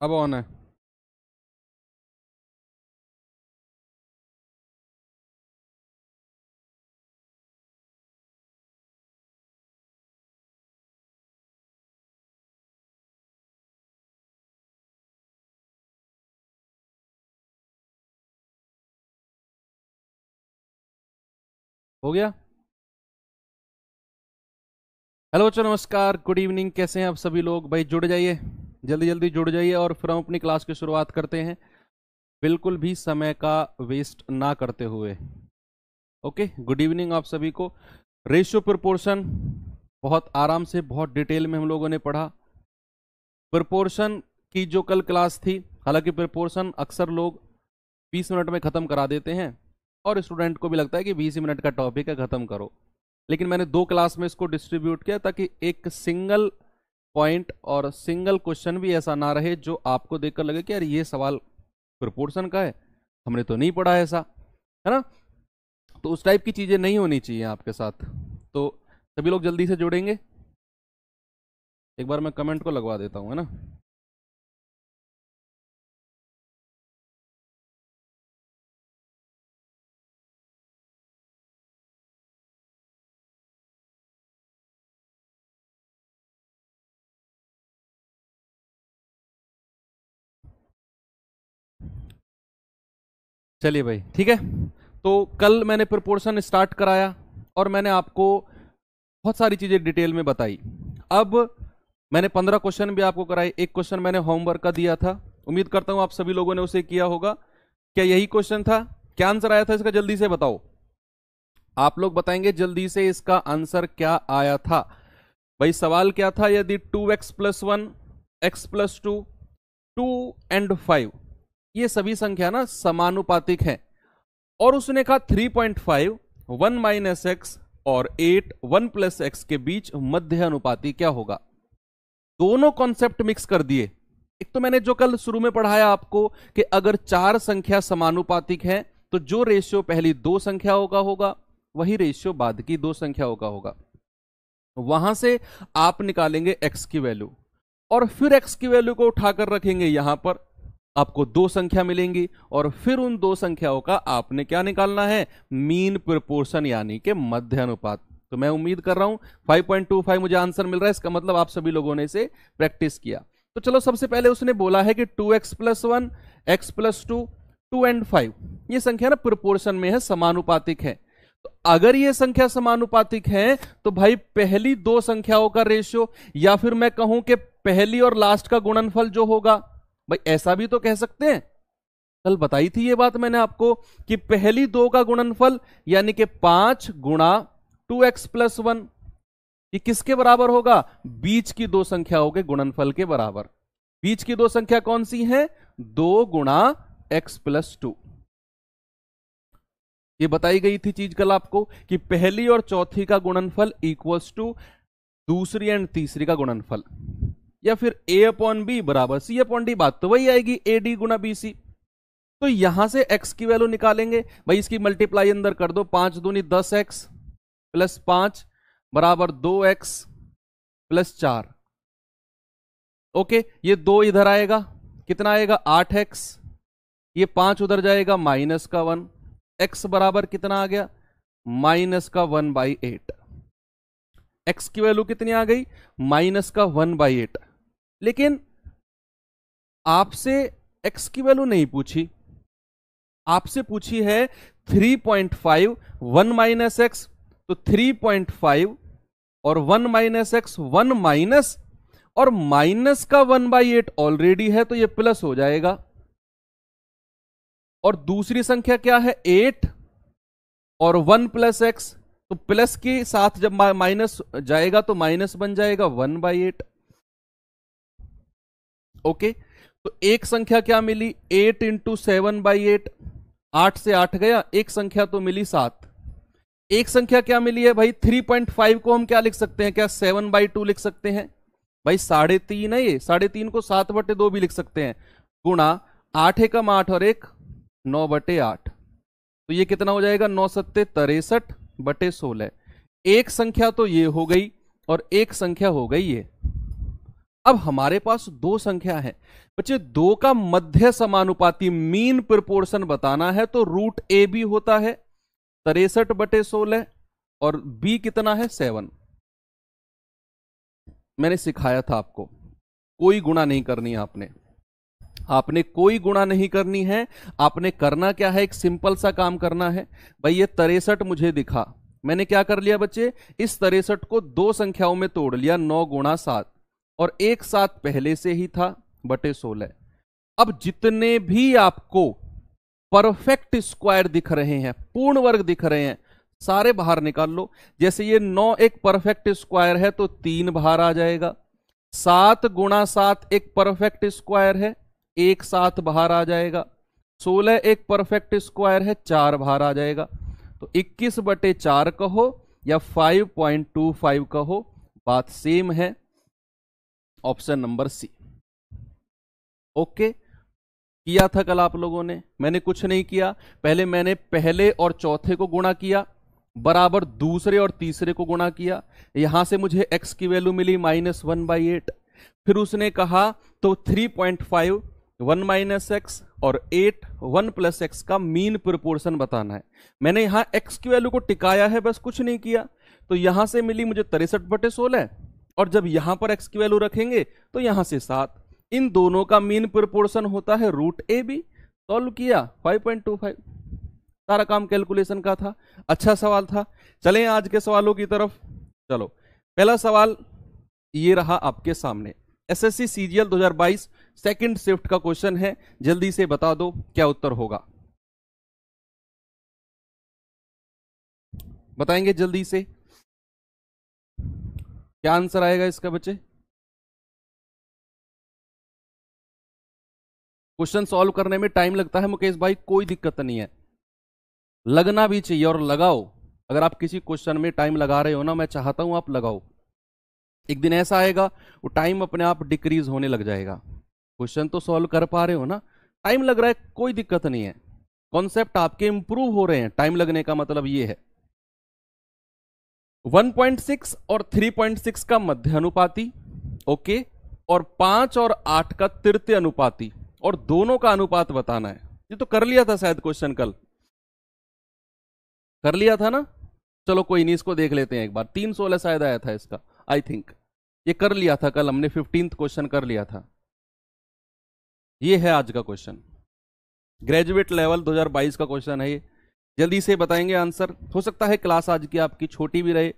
अब ऑन है। हो गया। हेलो बच्चों, नमस्कार, गुड इवनिंग। कैसे हैं आप सभी लोग? भाई जुड़ जाइए, जल्दी जल्दी जुड़ जाइए और फिर हम अपनी क्लास की शुरुआत करते हैं, बिल्कुल भी समय का वेस्ट ना करते हुए। ओके, गुड इवनिंग आप सभी को। रेशियो प्रोपोर्शन बहुत आराम से, बहुत डिटेल में हम लोगों ने पढ़ा। प्रोपोर्शन की जो कल क्लास थी, हालांकि प्रोपोर्शन अक्सर लोग 20 मिनट में ख़त्म करा देते हैं और स्टूडेंट को भी लगता है कि 20 मिनट का टॉपिक है, ख़त्म करो। लेकिन मैंने 2 क्लास में इसको डिस्ट्रीब्यूट किया ताकि एक सिंगल पॉइंट और सिंगल क्वेश्चन भी ऐसा ना रहे जो आपको देखकर लगे कि यार ये सवाल प्रोपोर्शन का है, हमने तो नहीं पढ़ा है ऐसा, है ना। तो उस टाइप की चीज़ें नहीं होनी चाहिए आपके साथ। तो सभी लोग जल्दी से जुड़ेंगे। एक बार मैं कमेंट को लगवा देता हूँ, है ना। चलिए भाई, ठीक है। तो कल मैंने प्रोपोर्शन स्टार्ट कराया और मैंने आपको बहुत सारी चीज़ें डिटेल में बताई। अब मैंने 15 क्वेश्चन भी आपको कराए। एक क्वेश्चन मैंने होमवर्क का दिया था, उम्मीद करता हूं आप सभी लोगों ने उसे किया होगा। क्या यही क्वेश्चन था? क्या आंसर आया था इसका? जल्दी से बताओ। आप लोग बताएंगे जल्दी से इसका आंसर क्या आया था। भाई सवाल क्या था? यदि 2x+1, x+2, 2 और 5 ये सभी संख्या ना समानुपातिक है, और उसने कहा 3.5, 1 - x और 8, 1 + x के बीच मध्य अनुपाती क्या होगा। दोनों कॉन्सेप्ट मिक्स कर दिए। एक तो मैंने जो कल शुरू में पढ़ाया आपको कि अगर 4 संख्या समानुपातिक है तो जो रेशियो पहली 2 संख्याओं का होगा वही रेशियो बाद की 2 संख्याओं का होगा। वहां से आप निकालेंगे x की वैल्यू और फिर x की वैल्यू को उठाकर रखेंगे यहां पर, आपको 2 संख्या मिलेंगी और फिर उन 2 संख्याओं का आपने क्या निकालना है? मीन प्रोपोर्शन, यानी कि मध्य अनुपात। तो मैं उम्मीद कर रहा हूं 5.25 मुझे आंसर मिल रहा है। इसका मतलब आप सभी लोगों ने इसे प्रैक्टिस किया। तो चलो, सबसे पहले उसने बोला है कि 2x+1, x+2, 2 और 5 ये संख्या ना प्रोपोर्शन में है, समानुपातिक है। तो अगर ये संख्या समानुपातिक है तो भाई पहली 2 संख्याओं का रेशियो, या फिर मैं कहूं कि पहली और लास्ट का गुणनफल जो होगा, भाई ऐसा भी तो कह सकते हैं। कल बताई थी ये बात मैंने आपको कि पहली 2 का गुणनफल यानी कि 5 गुणा 2x+1 ये किसके बराबर होगा? बीच की 2 संख्याओं के गुणनफल के बराबर। बीच की 2 संख्या कौन सी है? 2 गुणा x+2। ये बताई गई थी चीज कल आपको कि पहली और चौथी का गुणनफल इक्वल्स टू दूसरी एंड तीसरी का गुणनफल, या फिर a/b बराबर c/d। बात तो वही आएगी, ad गुणा bc। तो यहां से x की वैल्यू निकालेंगे। भाई इसकी मल्टीप्लाई अंदर कर दो, 5 दूनी 10x + 5 बराबर 2x + 4। ओके, ये 2 इधर आएगा, कितना आएगा? 8x। ये 5 उधर जाएगा, -1। x बराबर कितना आ गया? -1/8। x की वैल्यू कितनी आ गई? -1/8। लेकिन आपसे x की वैल्यू नहीं पूछी, आपसे पूछी है 3.5, 1 - x। तो 3.5 और 1 - x, 1 माइनस और माइनस का 1/8 ऑलरेडी है तो ये प्लस हो जाएगा। और दूसरी संख्या क्या है? 8 और 1 + x, तो प्लस के साथ जब माइनस जाएगा तो माइनस बन जाएगा 1/8। ओके, तो एक संख्या क्या मिली? 8 × 7/8, 8 से 8 गया, एक संख्या तो मिली 7। एक संख्या क्या मिली है भाई? 3.5 को हम क्या लिख सकते हैं? क्या 7/2 लिख सकते हैं? भाई 3.5 है ये, 3.5 को 7/2 भी लिख सकते हैं। गुणा 8 एकम 8 और 1 9/8, तो ये कितना हो जाएगा? 9 × 7 63/16। एक संख्या तो ये हो गई और एक संख्या हो गई ये। अब हमारे पास दो संख्या है बच्चे, दो का मध्य समानुपाती मीन प्रोपोर्शन बताना है तो रूट ए बी होता है 63/16 और बी कितना है 7। मैंने सिखाया था आपको कोई गुणा नहीं करनी है, आपने कोई गुणा नहीं करनी है। आपने करना क्या है, एक सिंपल सा काम करना है। भाई ये 63 मुझे दिखा, मैंने क्या कर लिया बच्चे, इस 63 को दो संख्याओं में तोड़ लिया, 9 गुणा 7 और एक 7 पहले से ही था बटे 16। अब जितने भी आपको परफेक्ट स्क्वायर दिख रहे हैं, पूर्ण वर्ग दिख रहे हैं, सारे बाहर निकाल लो। जैसे ये 9 एक परफेक्ट स्क्वायर है तो 3 बाहर आ जाएगा, 7 गुणा 7 एक परफेक्ट स्क्वायर है, एक 7 बाहर आ जाएगा, 16 एक परफेक्ट स्क्वायर है, 4 बाहर आ जाएगा। तो 21/4 कहो या 5.25 कहो, बात सेम है। Option number C. ओके, किया था कल आप लोगों ने, मैंने कुछ नहीं किया। पहले मैंने पहले और चौथे को गुणा किया, बराबर दूसरे और तीसरे को गुणा किया, यहां से मुझे x की वैल्यू मिली -1/8। फिर उसने कहा तो 3.5 1 - x और 8 1 + x का मीन प्रोपोर्शन बताना है। मैंने यहां x की वैल्यू को टिकाया है, बस कुछ नहीं किया। तो यहां से मिली मुझे 63/16 और जब यहां पर x की वैल्यू रखेंगे तो यहां से 7। इन दोनों का मीन प्रोपोर्शन होता है रूट ए बी। सॉल्व किया 5.25, सारा काम कैलकुलेशन का था। अच्छा सवाल था। चलें आज के सवालों की तरफ। चलो, पहला सवाल ये रहा आपके सामने, एसएससी सीजीएल 2022 सेकंड शिफ्ट का क्वेश्चन है। जल्दी से बता दो क्या उत्तर होगा, बताएंगे जल्दी से क्या आंसर आएगा इसका बच्चे। क्वेश्चन सॉल्व करने में टाइम लगता है मुकेश भाई, कोई दिक्कत नहीं है, लगना भी चाहिए और लगाओ। अगर आप किसी क्वेश्चन में टाइम लगा रहे हो ना, मैं चाहता हूं आप लगाओ। एक दिन ऐसा आएगा वो टाइम अपने आप डिक्रीज होने लग जाएगा। क्वेश्चन तो सॉल्व कर पा रहे हो ना, टाइम लग रहा है कोई दिक्कत नहीं है, कॉन्सेप्ट आपके इंप्रूव हो रहे हैं। टाइम लगने का मतलब ये है 1.6 और 3.6 का मध्य अनुपाती, ओके, और 5 और 8 का तृतीय अनुपाती, और दोनों का अनुपात बताना है। ये तो कर लिया था शायद क्वेश्चन, कल कर लिया था ना। चलो कोई नहीं, इसको देख लेते हैं एक बार। 316 शायद आया था इसका, आई थिंक ये कर लिया था कल हमने, 15th क्वेश्चन कर लिया था। ये है आज का क्वेश्चन, ग्रेजुएट लेवल 2022 का क्वेश्चन है ये। जल्दी से बताएंगे आंसर। हो सकता है क्लास आज की आपकी छोटी भी रहे,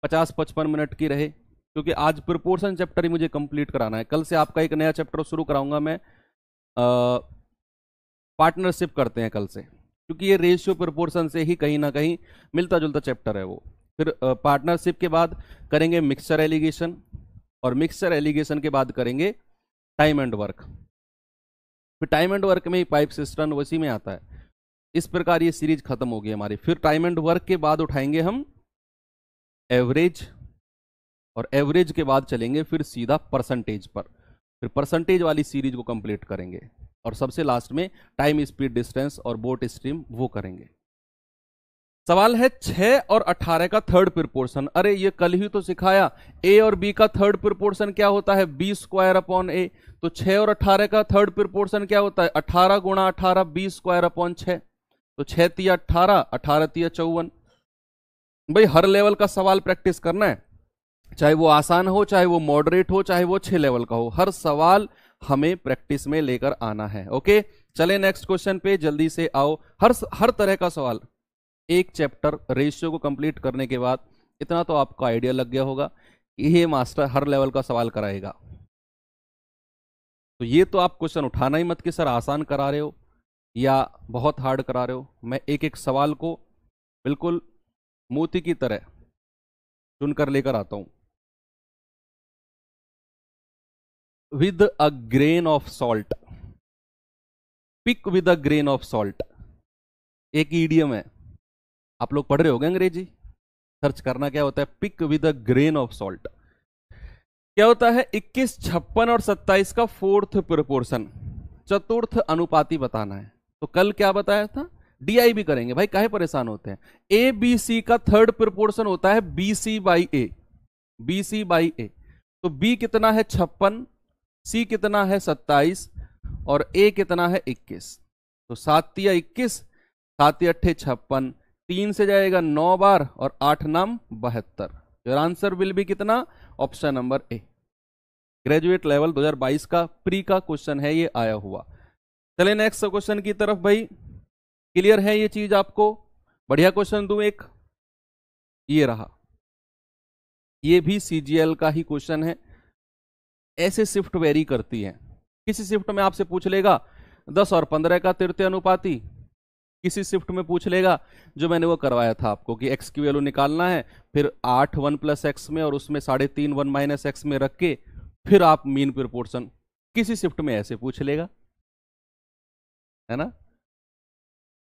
50-55 मिनट की रहे, क्योंकि आज प्रोपोर्शन चैप्टर ही मुझे कंप्लीट कराना है। कल से आपका एक नया चैप्टर शुरू कराऊंगा मैं, पार्टनरशिप करते हैं कल से, क्योंकि ये रेशियो प्रोपोर्शन से ही कहीं ना कहीं मिलता जुलता चैप्टर है वो। फिर पार्टनरशिप के बाद करेंगे मिक्सचर एलिगेशन, और मिक्सचर एलिगेशन के बाद करेंगे टाइम एंड वर्क। फिर टाइम एंड वर्क में ही पाइप सिस्टम वैसी में आता है। इस प्रकार ये सीरीज खत्म होगी हमारी। फिर टाइम एंड वर्क के बाद उठाएंगे हम एवरेज, और एवरेज के बाद चलेंगे फिर सीधा परसेंटेज पर, फिर परसेंटेज वाली सीरीज को कंप्लीट करेंगे, और सबसे लास्ट में टाइम स्पीड डिस्टेंस और बोट स्ट्रीम वो करेंगे। सवाल है 6 और 18 का थर्ड प्रोपोर्शन। अरे ये कल ही तो सिखाया, ए और बी का थर्ड प्रोपोर्शन क्या होता है, b²/a। तो 6 और 18 का थर्ड प्रोपोर्शन क्या होता है, 18 × 18 b²/6। तो 6 × 3 = 18, 18 × 3 = 54। भाई हर लेवल का सवाल प्रैक्टिस करना है, चाहे वो आसान हो, चाहे वो मॉडरेट हो, चाहे वो 6 लेवल का हो, हर सवाल हमें प्रैक्टिस में लेकर आना है। ओके, चले नेक्स्ट क्वेश्चन पे जल्दी से आओ। हर तरह का सवाल, एक चैप्टर रेशियो को कंप्लीट करने के बाद इतना तो आपको आइडिया लग गया होगा कि ये मास्टर हर लेवल का सवाल कराएगा। तो ये तो आप क्वेश्चन उठाना ही मत कि सर आसान करा रहे हो या बहुत हार्ड करा रहे हो। मैं एक एक सवाल को बिल्कुल मोती की तरह चुनकर लेकर आता हूं। With a grain of salt, pick with a grain of salt, एक ईडियम है, आप लोग पढ़ रहे होंगे अंग्रेजी, सर्च करना क्या होता है pick with a grain of salt. क्या होता है 21, 56 और 27 का फोर्थ प्रोपोर्शन, चतुर्थ अनुपाती बताना है। तो कल क्या बताया था, डीआई भी करेंगे भाई, काहे परेशान होते हैं। ए बी सी का थर्ड प्रोपोर्शन होता है BC/A, BC/A। तो बी कितना है 56, सी कितना है 27 और ए कितना है 21। तो 7 या 21, 7 अट्ठे 56, 3 से जाएगा 9 बार और 8 नाम 72। योर आंसर विल बी कितना? Option number A. Graduate level 2022 का प्री का क्वेश्चन है ये आया हुआ। चले नेक्स्ट क्वेश्चन की तरफ भाई। क्लियर है ये चीज आपको? बढ़िया क्वेश्चन दूं एक, ये रहा, ये भी सीजीएल का ही क्वेश्चन है। ऐसे शिफ्ट वेरी करती है। किसी शिफ्ट में आपसे पूछ लेगा 10 और 15 का तृतीय अनुपाती, किसी शिफ्ट में पूछ लेगा जो मैंने वो करवाया था आपको कि एक्स की वैल्यू निकालना है, फिर 8 1 प्लस एक्स में और उसमें 3.5 1 माइनस एक्स में रख के फिर आप मीन प्रोपोर्शन, किसी शिफ्ट में ऐसे पूछ लेगा, है ना?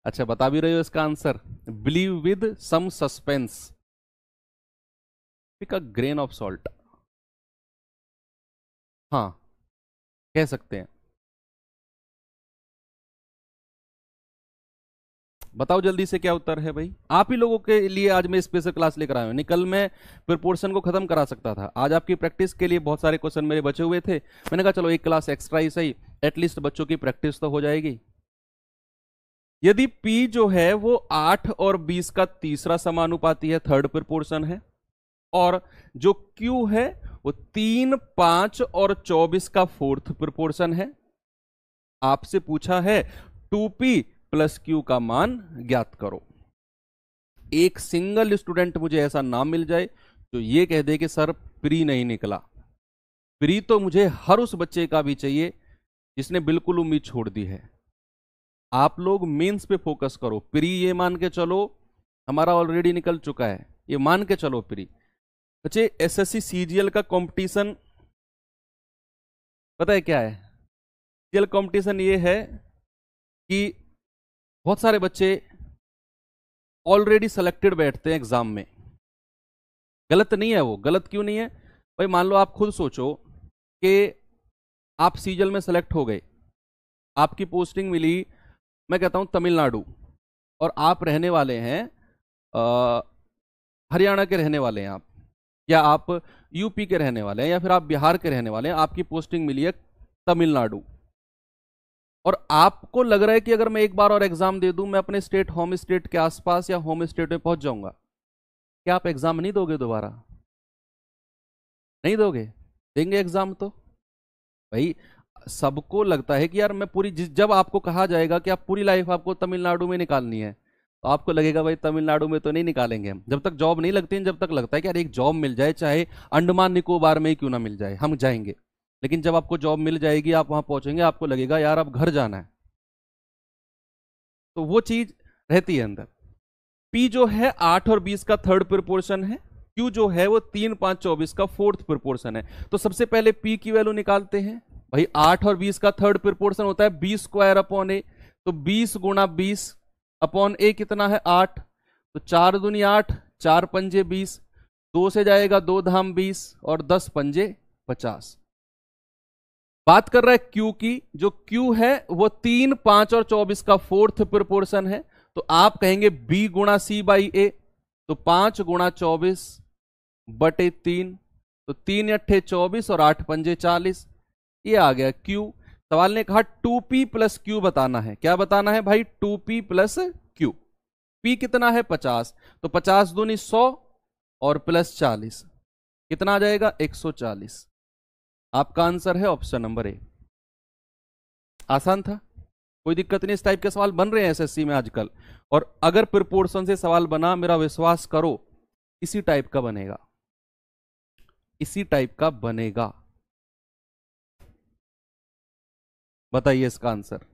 अच्छा बता भी रहे हो इसका answer? Believe with some suspense, pick a grain of salt, हाँ कह सकते हैं। बताओ जल्दी से क्या उत्तर है भाई। आप ही लोगों के लिए आज मैं स्पेशल क्लास लेकर आया हूं। निकल मैं प्रोपोर्शन को खत्म करा सकता था, आज आपकी प्रैक्टिस के लिए बहुत सारे क्वेश्चन मेरे बचे हुए थे। मैंने कहा चलो एक क्लास एक्स्ट्रा ही सही, एटलीस्ट बच्चों की प्रैक्टिस तो हो जाएगी। यदि P जो है वो 8 और 20 का तीसरा समानुपाती है, थर्ड प्रोपोर्शन है, और जो Q है वो 3 5 और 24 का फोर्थ प्रोपोर्शन है। आपसे पूछा है 2P प्लस Q का मान ज्ञात करो। एक सिंगल स्टूडेंट मुझे ऐसा ना मिल जाए जो ये कह दे कि सर प्री नहीं निकला। प्री तो मुझे हर उस बच्चे का भी चाहिए जिसने बिल्कुल उम्मीद छोड़ दी है। आप लोग मेंस पे फोकस करो। प्री ये मान के चलो हमारा ऑलरेडी निकल चुका है, ये मान के चलो प्री। बच्चे एसएससी सीजीएल का कंपटीशन पता है क्या है? सीजीएल कंपटीशन ये है कि बहुत सारे बच्चे ऑलरेडी सेलेक्टेड बैठते हैं एग्जाम में। गलत नहीं है वो, गलत क्यों नहीं है भाई? मान लो आप खुद सोचो कि आप सीजीएल में सेलेक्ट हो गए, आपकी पोस्टिंग मिली, मैं कहता हूं तमिलनाडु, और आप रहने वाले हैं हरियाणा के रहने वाले हैं आप, या आप यूपी के रहने वाले हैं, या फिर आप बिहार के रहने वाले हैं, आपकी पोस्टिंग मिली है तमिलनाडु, और आपको लग रहा है कि अगर मैं एक बार और एग्जाम दे दूं मैं अपने स्टेट, होम स्टेट के आसपास या होम स्टेट में पहुंच जाऊंगा। क्या आप एग्जाम नहीं दोगे दोबारा? नहीं दोगे? देंगे एग्जाम तो भाई। सबको लगता है कि यार मैं पूरी, जब आपको कहा जाएगा कि आप पूरी लाइफ आपको तमिलनाडु में निकालनी है, तो आपको लगेगा भाई तमिलनाडु में तो नहीं निकालेंगे हम। जब तक जॉब नहीं लगती है, जब तक लगता है कि यार एक जॉब मिल जाए, चाहे अंडमान निकोबार में ही क्यों ना मिल जाए, हम जाएंगे। लेकिन जब आपको जॉब मिल जाएगी, आप वहां पहुंचेंगे, आपको लगेगा यार अब घर जाना है। तो वो चीज रहती है अंदर। पी जो है 8 और 20 का थर्ड प्रोपोर्शन है, क्यू जो है वो 3 5 24 का फोर्थ प्रोपोर्शन है। तो सबसे पहले पी की वैल्यू निकालते हैं भाई। 8 और 20 का थर्ड प्रोपोर्शन होता है बी स्क्वायर अपॉन ए, तो 20 गुणा 20 अपॉन ए कितना है 8, तो 4 दूनी 8, 4 पंजे 20, 2 से जाएगा 2 धाम 20 और 10 पंजे 50। बात कर रहा है क्यू की, जो क्यू है वो 3 5 और 24 का फोर्थ प्रोपोर्शन है। तो आप कहेंगे बी गुणा सी बाई ए, तो 5 गुणा 24 बटे 3, तो 3 अट्ठे 24 और 8 पंजे 40, ये आ गया क्यू। सवाल ने कहा 2p प्लस क्यू बताना है। क्या बताना है भाई? 2p plus Q. p कितना है 50, तो 50 दूनी 100 और प्लस 40 कितना आ जाएगा 140। आपका आंसर है ऑप्शन नंबर ए। आसान था, कोई दिक्कत नहीं। इस टाइप के सवाल बन रहे हैं एसएससी में आजकल, और अगर प्रोपोर्शन से सवाल बना, मेरा विश्वास करो इसी टाइप का बनेगा, इसी टाइप का बनेगा। बताइए इसका आंसर।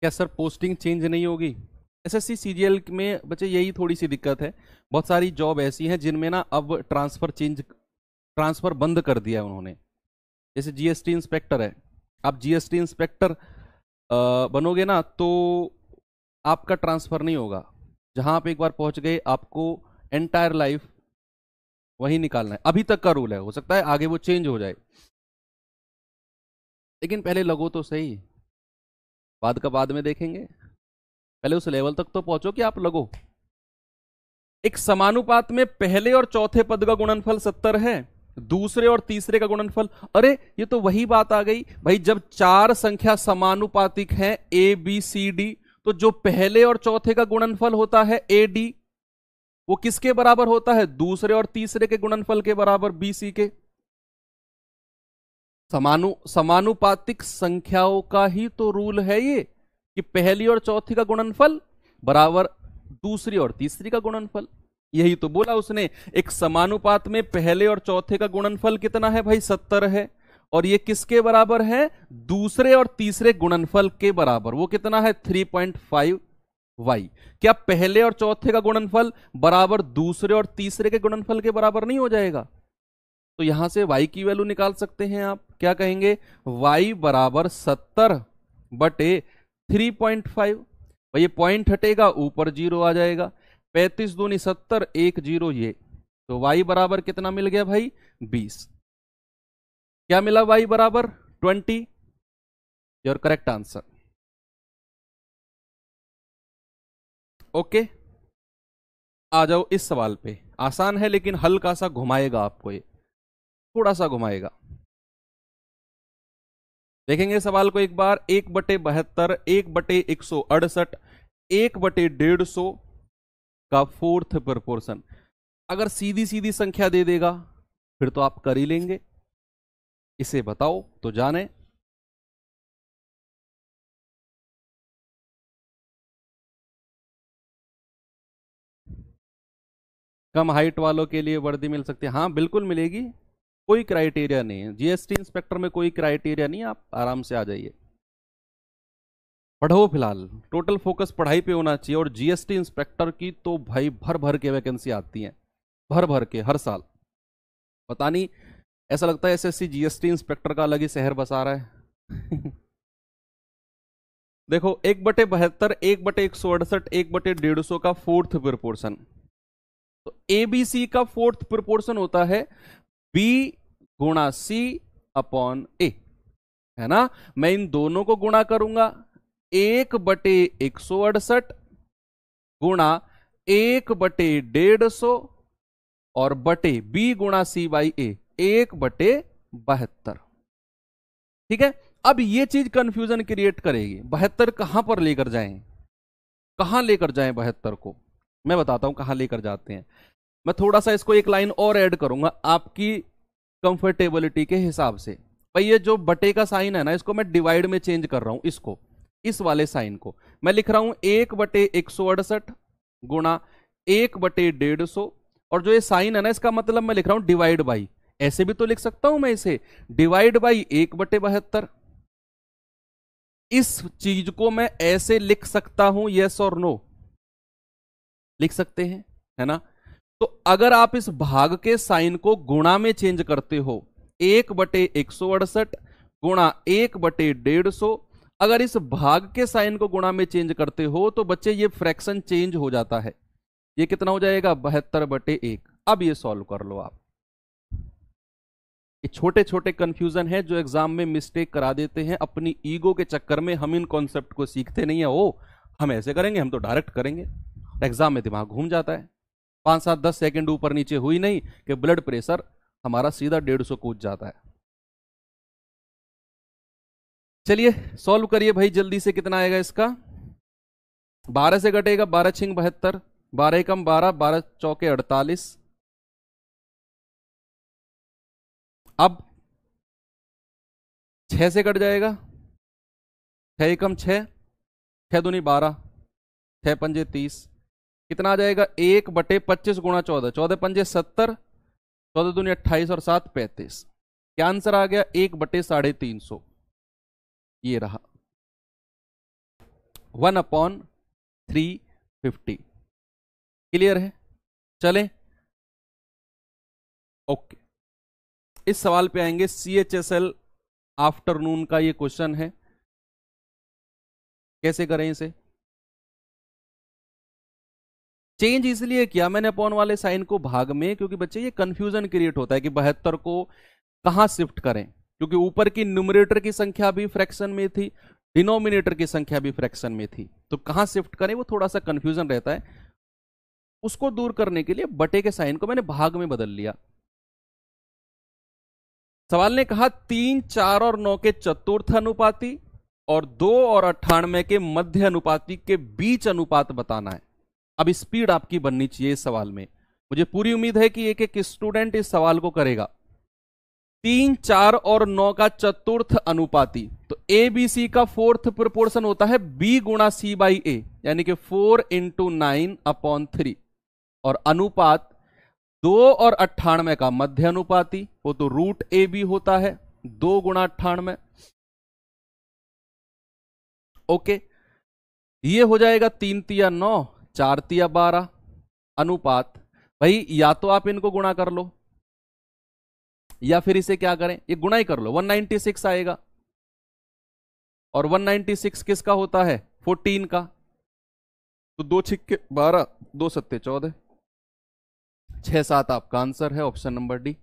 क्या सर पोस्टिंग चेंज नहीं होगी? एसएससी सीजीएल में बच्चे यही थोड़ी सी दिक्कत है। बहुत सारी जॉब ऐसी हैं जिनमें ना अब ट्रांसफर बंद कर दिया है उन्होंने। जैसे जीएसटी इंस्पेक्टर है, आप जीएसटी इंस्पेक्टर बनोगे ना तो आपका ट्रांसफर नहीं होगा। जहां आप एक बार पहुंच गए, आपको एंटायर लाइफ वही निकालना है, अभी तक का रूल है, हो सकता है आगे वो चेंज हो जाए, लेकिन पहले लगो तो सही, बाद का बाद में देखेंगे, पहले उस लेवल तक तो पहुंचो कि आप लगो। एक समानुपात में पहले और चौथे पद का गुणनफल 70 है, दूसरे और तीसरे का गुणनफल, अरे ये तो वही बात आ गई भाई, जब चार संख्या समानुपातिक है ए बी सी डी, तो जो पहले और चौथे का गुणनफल होता है ए डी, वो किसके बराबर होता है, दूसरे और तीसरे के गुणनफल के बराबर, बी सी के। समानुपातिक संख्याओं का ही तो रूल है ये, कि पहली और चौथी का गुणनफल बराबर दूसरी और तीसरी का गुणनफल। यही तो बोला उसने, एक समानुपात में पहले और चौथे का गुणनफल कितना है भाई, 70 है, और ये किसके बराबर है, दूसरे और तीसरे गुणनफल के बराबर, वो कितना है 3.5 y। क्या पहले और चौथे का गुणनफल बराबर दूसरे और तीसरे के गुणनफल के बराबर नहीं हो जाएगा? तो यहां से y की वैल्यू निकाल सकते हैं आप, क्या कहेंगे, y बराबर 70 बटे 3.5, ये पॉइंट हटेगा ऊपर जीरो आ जाएगा, 35 दूनी 70, 1 0 ये, तो y बराबर कितना मिल गया भाई, 20। क्या मिला, y बराबर 20, योर करेक्ट आंसर। ओके, आ जाओ इस सवाल पे, आसान है लेकिन हल्का सा घुमाएगा आपको, ये थोड़ा सा घुमाएगा। देखेंगे सवाल को एक बार, 1/72, 1/168, 1/150 का फोर्थ प्रोपोर्शन। अगर सीधी सीधी संख्या दे देगा फिर तो आप कर ही लेंगे, इसे बताओ तो जाने। कम हाइट वालों के लिए वर्दी मिल सकती है, हाँ बिल्कुल मिलेगी, कोई क्राइटेरिया नहीं है, जीएसटी इंस्पेक्टर में कोई क्राइटेरिया नहीं, आप आराम से आ जाइए। पढ़ो फिलहाल, टोटल फोकस पढ़ाई पे होना चाहिए, और जीएसटी इंस्पेक्टर की तो भाई भर भर के वैकेंसी आती हैं, भर भर के हर साल, पता नहीं, ऐसा लगता है एसएससी जीएसटी इंस्पेक्टर का अलग ही शहर बसा रहा है। देखो 1/72, 1/168, 1/150 का फोर्थ प्रोपोर्शन, तो एबीसी का फोर्थ प्रोपोर्शन होता है बी गुणा सी अपॉन ए, है ना। मैं इन दोनों को गुणा करूंगा, 1/168 गुणा 1/150 और बटे बी गुणा सी बाई ए, 1/72। ठीक है, अब ये चीज कंफ्यूजन क्रिएट करेगी, 72 कहां पर लेकर जाएं, कहां लेकर जाएं 72 को, मैं बताता हूं कहां लेकर जाते हैं। मैं थोड़ा सा इसको एक लाइन और ऐड करूंगा आपकी कंफर्टेबिलिटी के हिसाब से। भाई ये जो बटे का साइन है ना, इसको मैं डिवाइड में चेंज कर रहा हूं, इसको, इस वाले साइन को मैं लिख रहा हूं 1/168 गुणा 1/150, और जो ये साइन है ना, इसका मतलब मैं लिख रहा हूं डिवाइड बाई, ऐसे भी तो लिख सकता हूं मैं इसे, डिवाइड बाई 1/72। इस चीज को मैं ऐसे लिख सकता हूं, यस और नो, लिख सकते हैं, है ना। तो अगर आप इस भाग के साइन को गुणा में चेंज करते हो, 1/168 गुणा 1/150, अगर इस भाग के साइन को गुणा में चेंज करते हो तो बच्चे ये फ्रैक्शन चेंज हो जाता है, ये कितना हो जाएगा, 72/1। अब ये सॉल्व कर लो आप, ये छोटे छोटे कंफ्यूजन है जो एग्जाम में मिस्टेक करा देते हैं, अपनी ईगो के चक्कर में हम इन कॉन्सेप्ट को सीखते नहीं है, ओ हम ऐसे करेंगे, हम तो डायरेक्ट करेंगे, एग्जाम में दिमाग घूम जाता है, 5 7 10 सेकंड ऊपर नीचे हुई नहीं कि ब्लड प्रेशर हमारा सीधा 150 कूद जाता है। चलिए सॉल्व करिए भाई जल्दी से, कितना आएगा इसका, 12 से घटेगा, 12 छिंग 72, 12 एकम 12, 12 चौके 48, अब 6 से कट जाएगा, 6 एकम 6, 6 दूनी 12, 6 पंजे 30, कितना आ जाएगा, 1/25 गुणा 14, 14 पंजे 70, 14 दूनी 28 और 7 35, क्या आंसर आ गया, 1/350, ये रहा 1/350। क्लियर है, चलें, ओके। इस सवाल पे आएंगे, CHSL आफ्टरनून का ये क्वेश्चन है, कैसे करें इसे, चेंज इसलिए किया मैंने अपॉन वाले साइन को भाग में, क्योंकि बच्चे ये कंफ्यूजन क्रिएट होता है कि 72 को कहां शिफ्ट करें, क्योंकि ऊपर की न्यूमरेटर की संख्या भी फ्रैक्शन में थी, डिनोमिनेटर की संख्या भी फ्रैक्शन में थी, तो कहां शिफ्ट करें वो थोड़ा सा कंफ्यूजन रहता है। उसको दूर करने के लिए बटे के साइन को मैंने भाग में बदल लिया। सवाल ने कहा 3, 4 और 9 के चतुर्थ अनुपाती और 2 और 98 के मध्य अनुपाती के बीच अनुपात बताना है। अब स्पीड आपकी बननी चाहिए इस सवाल में। मुझे पूरी उम्मीद है कि एक एक स्टूडेंट इस सवाल को करेगा। 3, 4 और 9 का चतुर्थ अनुपाती, तो ए बी सी का फोर्थ प्रोपोर्शन होता है बी गुणा सी बाई ए, यानी कि 4 × 9/3, और अनुपात 2 और 98 का मध्य अनुपाती, वो तो √AB होता है 2 × 98। ओके, ये हो जाएगा 3 तिया 9, 4 तिया 12 अनुपात। भाई या तो आप इनको गुणा कर लो या फिर इसे क्या करें, ये गुणा ही कर लो, 196 आएगा। और 196 किसका होता है, 14 का, तो 2 छिक्के 12, 2 सत्ते 14, 6, 7 आपका आंसर है, ऑप्शन नंबर डी।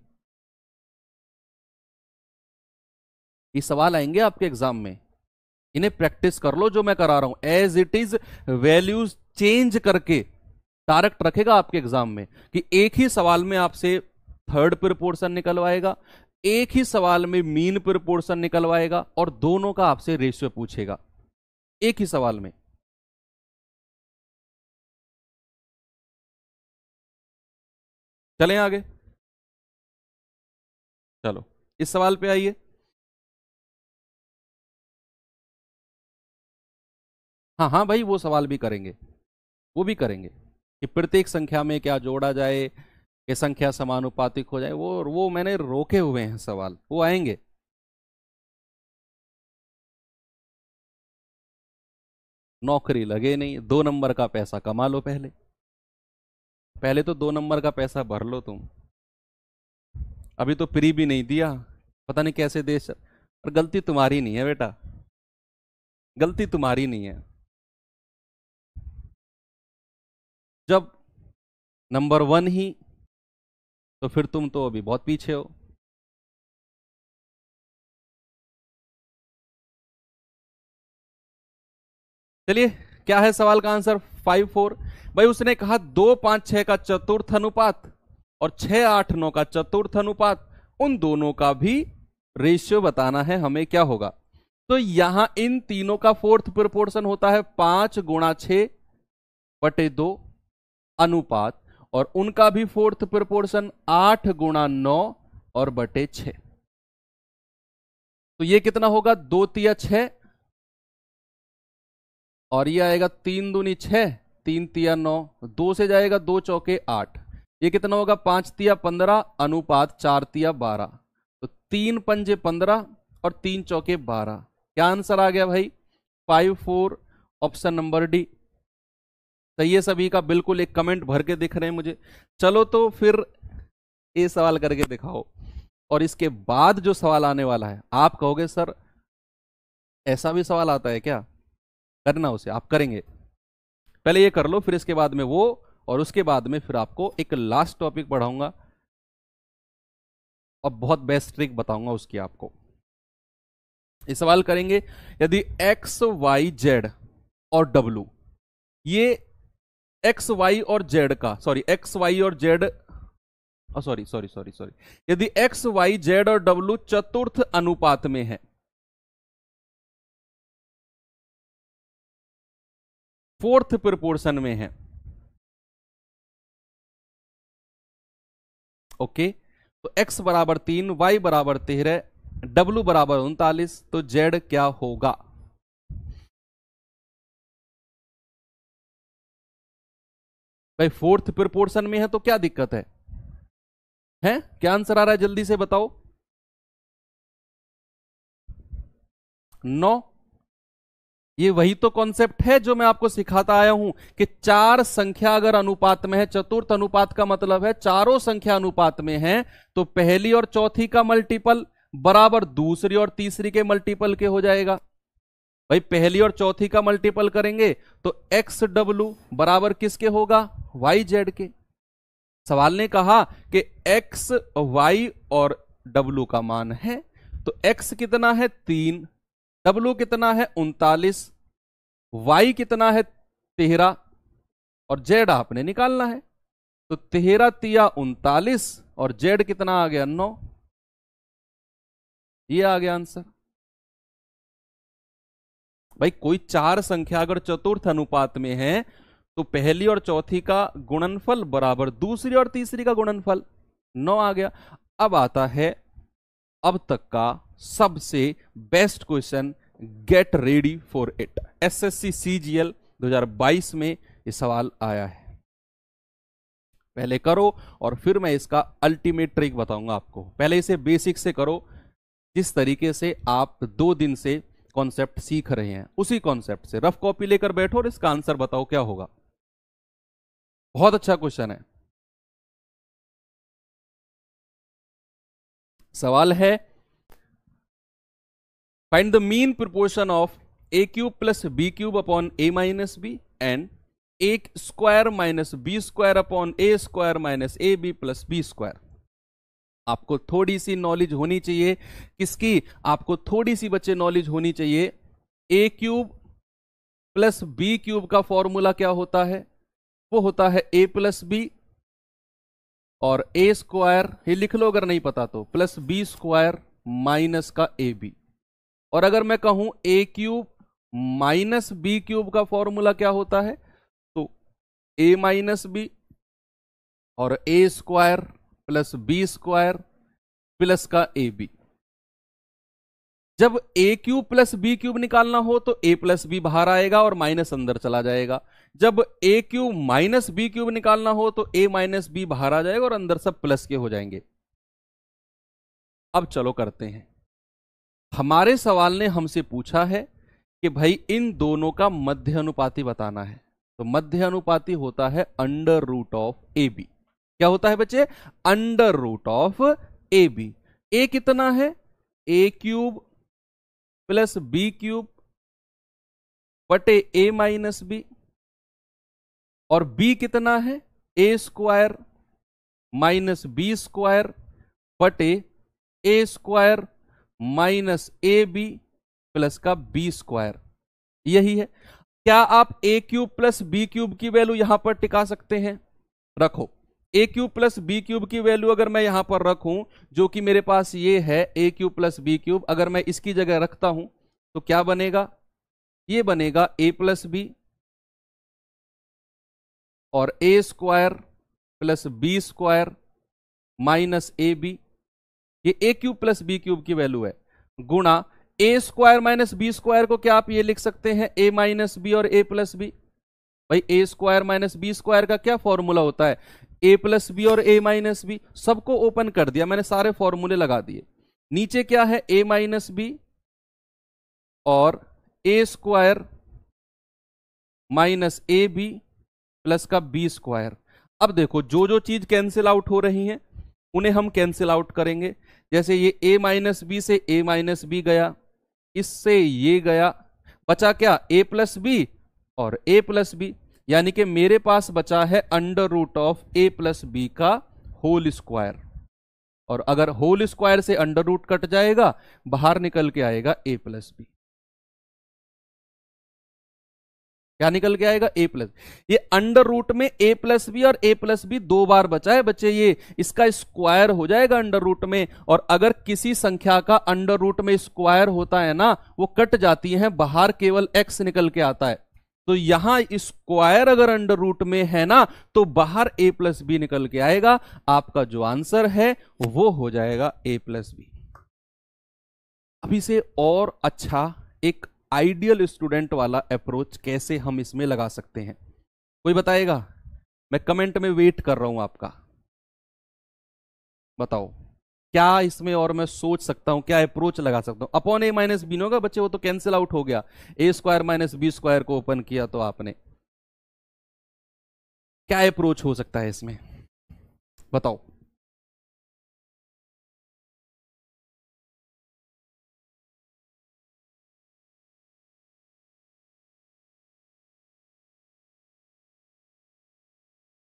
ये सवाल आएंगे आपके एग्जाम में, इन्हें प्रैक्टिस कर लो जो मैं करा रहा हूं, as it is values change करके डायरेक्ट रखेगा आपके एग्जाम में, कि एक ही सवाल में आपसे थर्ड प्रोपोर्शन निकलवाएगा, एक ही सवाल में मीन प्रोपोर्शन निकलवाएगा, और दोनों का आपसे रेशियो पूछेगा एक ही सवाल में। चलें आगे, चलो इस सवाल पे आइए। हाँ हाँ भाई, वो सवाल भी करेंगे, वो भी करेंगे कि प्रत्येक संख्या में क्या जोड़ा जाए कि संख्या समानुपातिक हो जाए, वो मैंने रोके हुए हैं सवाल, वो आएंगे। नौकरी लगे नहीं, 2 नंबर का पैसा कमा लो, पहले पहले तो 2 नंबर का पैसा भर लो तुम, अभी तो फ्री भी नहीं दिया, पता नहीं कैसे देश। और गलती तुम्हारी नहीं है बेटा, गलती तुम्हारी नहीं है। जब नंबर 1 ही, तो फिर तुम तो अभी बहुत पीछे हो। चलिए, क्या है सवाल का आंसर, 5, 4। भाई उसने कहा 2, 5, 6 का चतुर्थ अनुपात और 6, 8, 9 का चतुर्थ अनुपात, उन दोनों का भी रेशियो बताना है हमें, क्या होगा। तो यहां इन तीनों का फोर्थ प्रोपोर्शन होता है 5 × 6/2 अनुपात, और उनका भी फोर्थ प्रोपोर्शन 8 × 9 और बटे 6। तो ये कितना होगा, 2 तिया 6, और ये आएगा 3 दूनी 6, 3 तिया 9, 2 से जाएगा 2 चौके 8, ये कितना होगा, 5 तिया 15 अनुपात 4 तिया 12, तो 3 पंजे 15 और 3 चौके 12। क्या आंसर आ गया भाई, 5, 4, ऑप्शन नंबर डी। सही है सभी का, बिल्कुल एक कमेंट भर के दिख रहे हैं मुझे। चलो तो फिर ये सवाल करके दिखाओ, और इसके बाद जो सवाल आने वाला है आप कहोगे सर ऐसा भी सवाल आता है क्या, करना उसे आप करेंगे। पहले ये कर लो, फिर इसके बाद में वो, और उसके बाद में फिर आपको एक लास्ट टॉपिक पढ़ाऊंगा और बहुत बेस्ट ट्रिक बताऊंगा उसकी आपको। ये सवाल करेंगे, यदि एक्स वाई जेड और डब्लू, ये एक्स वाई और जेड का, सॉरी एक्स वाई और Z, sorry sorry sorry sorry, यदि एक्स वाई जेड और डब्लू चतुर्थ अनुपात में है, फोर्थ प्रोपोर्शन में है, ओके, तो x बराबर 3, y बराबर 13, w बराबर 39, तो z क्या होगा। भाई फोर्थ प्रोपोर्शन में है तो क्या दिक्कत है, क्या आंसर आ रहा है जल्दी से बताओ, 9। ये वही तो कॉन्सेप्ट है जो मैं आपको सिखाता आया हूं कि 4 संख्या अगर अनुपात में है, चतुर्थ अनुपात का मतलब है चारों संख्या अनुपात में है, तो पहली और चौथी का मल्टीपल बराबर दूसरी और तीसरी के मल्टीपल के हो जाएगा। भाई पहली और चौथी का मल्टीपल करेंगे तो एक्स डब्ल्यू बराबर किसके होगा, वाई जेड के। सवाल ने कहा कि एक्स वाई और डब्ल्यू का मान है, तो एक्स कितना है 3, डब्ल्यू कितना है 39, वाई कितना है 13 और जेड आपने निकालना है। तो 13 तिया 39 और जेड कितना आ गया 9, ये आ गया आंसर। भाई कोई चार संख्या अगर चतुर्थ अनुपात में है तो पहली और चौथी का गुणनफल बराबर दूसरी और तीसरी का गुणनफल, 9 आ गया। अब आता है अब तक का सबसे best question, get ready for it. SSC CGL 2022 में ये सवाल आया है। पहले करो और फिर मैं इसका अल्टीमेट ट्रिक बताऊंगा आपको। पहले इसे बेसिक से करो, जिस तरीके से आप 2 दिन से कॉन्सेप्ट सीख रहे हैं उसी कॉन्सेप्ट से रफ कॉपी लेकर बैठो और इसका आंसर बताओ क्या होगा। बहुत अच्छा क्वेश्चन है। सवाल है find the mean proportion of a cube plus B cube upon a minus b and a square minus B square upon a square minus A B plus B square. आपको थोड़ी सी नॉलेज होनी चाहिए किसकी, आपको थोड़ी सी बच्चे नॉलेज होनी चाहिए। ए क्यूब प्लस बी क्यूब का फॉर्मूला क्या होता है, वो होता है ए प्लस बी और ए स्क्वायर, ये लिख लो अगर नहीं पता तो, प्लस बी स्क्वायर माइनस का ए बी। और अगर मैं कहूं A cube minus B cube का फॉर्मूला क्या होता है, तो ए माइनस बी और A square plus B square plus का ए बी। जब A cube plus B cube निकालना हो तो ए प्लस बी बाहर आएगा और माइनस अंदर चला जाएगा। जब A cube minus B cube निकालना हो तो ए माइनस बी बाहर आ जाएगा और अंदर सब प्लस के हो जाएंगे। अब चलो करते हैं। हमारे सवाल ने हमसे पूछा है कि भाई इन दोनों का मध्य अनुपाती बताना है, तो मध्य अनुपाती होता है under root of A B. क्या होता है बच्चे, under root of A B. A कितना है, A cube plus B cube बटे ए माइनस बी, और बी कितना है A square minus B square बटे A square minus A B plus का बी स्क्वायर। यही है। क्या आप A cube plus B cube की वैल्यू यहां पर टिका सकते हैं, रखो। A cube plus B cube की वैल्यू अगर मैं यहां पर रखूं, जो कि मेरे पास ये है A cube plus B cube, अगर मैं इसकी जगह रखता हूं तो क्या बनेगा, ये बनेगा ए प्लस बी और A square plus B square minus A B. ये A cube plus B cube की वैल्यू है, गुणा A square minus B square को क्या आप ये लिख सकते हैं ए माइनस बी और ए प्लस बी। भाई ए स्क्वायर माइनस बी स्क्वायर का क्या फॉर्मूला होता है, ए प्लस बी और ए माइनस बी। सबको ओपन कर दिया मैंने, सारे फॉर्मूले लगा दिए। नीचे क्या है ए माइनस बी और A square minus A B plus का बी स्क्वायर। अब देखो जो जो चीज कैंसिल आउट हो रही हैं उन्हें हम कैंसिल आउट करेंगे। जैसे ये a माइनस बी से a माइनस बी गया, इससे ये गया, बचा क्या a प्लस बी और a प्लस बी। यानी कि मेरे पास बचा है under root of a plus b का होल स्क्वायर। और अगर होल स्क्वायर से अंडर रूट कट जाएगा, बाहर निकल के आएगा a प्लस बी। क्या निकल के आएगा ए प्लस। ये अंडर रूट में ए प्लस बी और ए प्लस बी 2 बार बचा है बच्चे, ये इसका स्क्वायर हो जाएगा अंडर रूट में। और अगर किसी संख्या का अंडर रूट में स्क्वायर होता है ना, वो कट जाती है, बाहर केवल एक्स निकल के आता है। तो यहां स्क्वायर अगर अंडर रूट में है ना, तो बाहर ए प्लस बी निकल के आएगा। आपका जो आंसर है वो हो जाएगा ए प्लस बी। अभी से और अच्छा एक आइडियल स्टूडेंट वाला अप्रोच कैसे हम इसमें लगा सकते हैं, कोई बताएगा? मैं कमेंट में वेट कर रहा हूं आपका। बताओ क्या इसमें और मैं सोच सकता हूं, क्या अप्रोच लगा सकता हूं। अपॉन ए माइनस बी होगा बच्चे, वो तो कैंसिल आउट हो गया। ए स्क्वायर माइनस बी स्क्वायर को ओपन किया तो आपने, क्या अप्रोच हो सकता है इसमें, बताओ।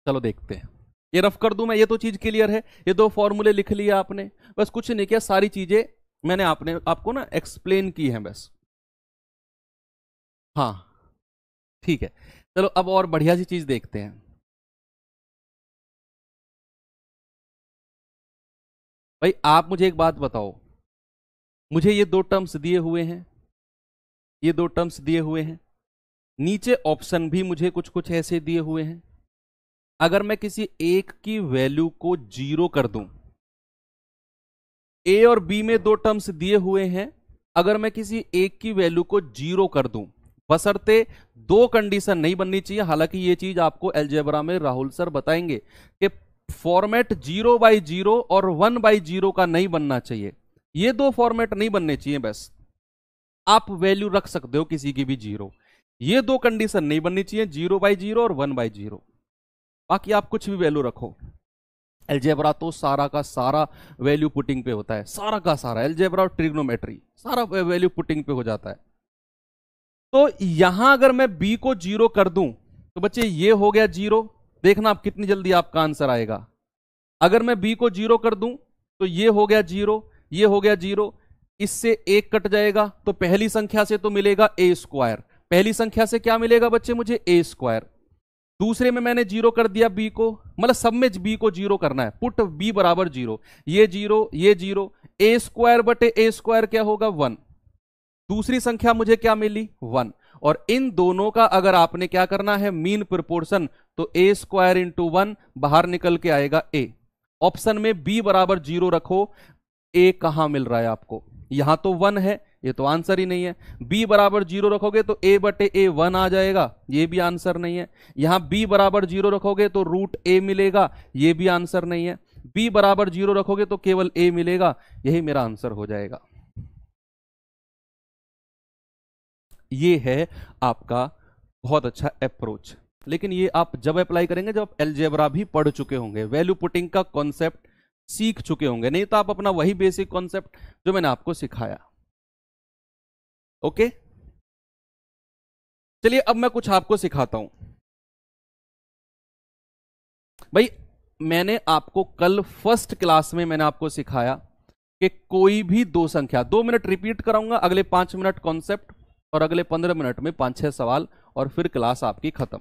चलो देखते हैं। ये रफ कर दूं मैं, ये तो चीज क्लियर है, ये दो फॉर्मूले लिख लिए आपने, बस कुछ नहीं किया, सारी चीजें मैंने आपको ना एक्सप्लेन की हैं बस। हाँ ठीक है, चलो अब और बढ़िया सी चीज देखते हैं। भाई आप मुझे एक बात बताओ, मुझे ये दो टर्म्स दिए हुए हैं, ये दो टर्म्स दिए हुए हैं, नीचे ऑप्शन भी मुझे कुछ कुछ ऐसे दिए हुए हैं। अगर मैं किसी एक की वैल्यू को 0 कर दूं, ए और बी में दो टर्म्स दिए हुए हैं, अगर मैं किसी एक की वैल्यू को 0 कर दूं, बशर्ते दो कंडीशन नहीं बननी चाहिए। हालांकि ये चीज आपको अलजेब्रा में राहुल सर बताएंगे कि फॉर्मेट 0/0 और 1/0 का नहीं बनना चाहिए, ये दो फॉर्मेट नहीं बनने चाहिए। बस आप वैल्यू रख सकते हो किसी की भी 0, ये दो कंडीशन नहीं बननी चाहिए, 0/0 और 1/0। बाकी आप कुछ भी वैल्यू रखो, अलजेब्रा तो सारा का सारा वैल्यू पुटिंग पे होता है, सारा का सारा अलजेब्रा और ट्रिग्नोमेट्री सारा वैल्यू पुटिंग पे हो जाता है। तो यहां अगर मैं b को 0 कर दूं तो बच्चे ये हो गया 0, देखना आप कितनी जल्दी आपका आंसर आएगा। अगर मैं b को 0 कर दूं तो ये हो गया 0, ये हो गया 0, इससे एक कट जाएगा तो पहली संख्या से तो मिलेगा a²। पहली संख्या से क्या मिलेगा बच्चे मुझे a²। दूसरे में मैंने 0 कर दिया b को, मतलब सब में b को 0 करना है, पुट b बराबर 0, ये 0 ये 0, a² बटे a² क्या होगा 1। दूसरी संख्या मुझे क्या मिली 1, और इन दोनों का अगर आपने क्या करना है मीन प्रोपोर्शन, तो a² इंटू 1 बाहर निकल के आएगा a। ऑप्शन में b बराबर 0 रखो, a कहां मिल रहा है आपको, यहां तो 1 है, ये तो आंसर ही नहीं है। b बराबर 0 रखोगे तो a बटे a 1 आ जाएगा, ये भी आंसर नहीं है। यहां b बराबर 0 रखोगे तो रूट a मिलेगा, ये भी आंसर नहीं है। b बराबर 0 रखोगे तो केवल a मिलेगा, यही मेरा आंसर हो जाएगा। ये है आपका बहुत अच्छा अप्रोच, लेकिन ये आप जब अप्लाई करेंगे जब आप अलजेब्रा भी पढ़ चुके होंगे, वैल्यू पुटिंग का कॉन्सेप्ट सीख चुके होंगे, नहीं तो आप अपना वही बेसिक कॉन्सेप्ट जो मैंने आपको सिखाया। ओके चलिए अब मैं कुछ आपको सिखाता हूं। भाई मैंने आपको कल फर्स्ट क्लास में मैंने आपको सिखाया कि कोई भी दो संख्या, 2 मिनट रिपीट कराऊंगा, अगले 5 मिनट कॉन्सेप्ट और अगले 15 मिनट में 5-6 सवाल और फिर क्लास आपकी खत्म,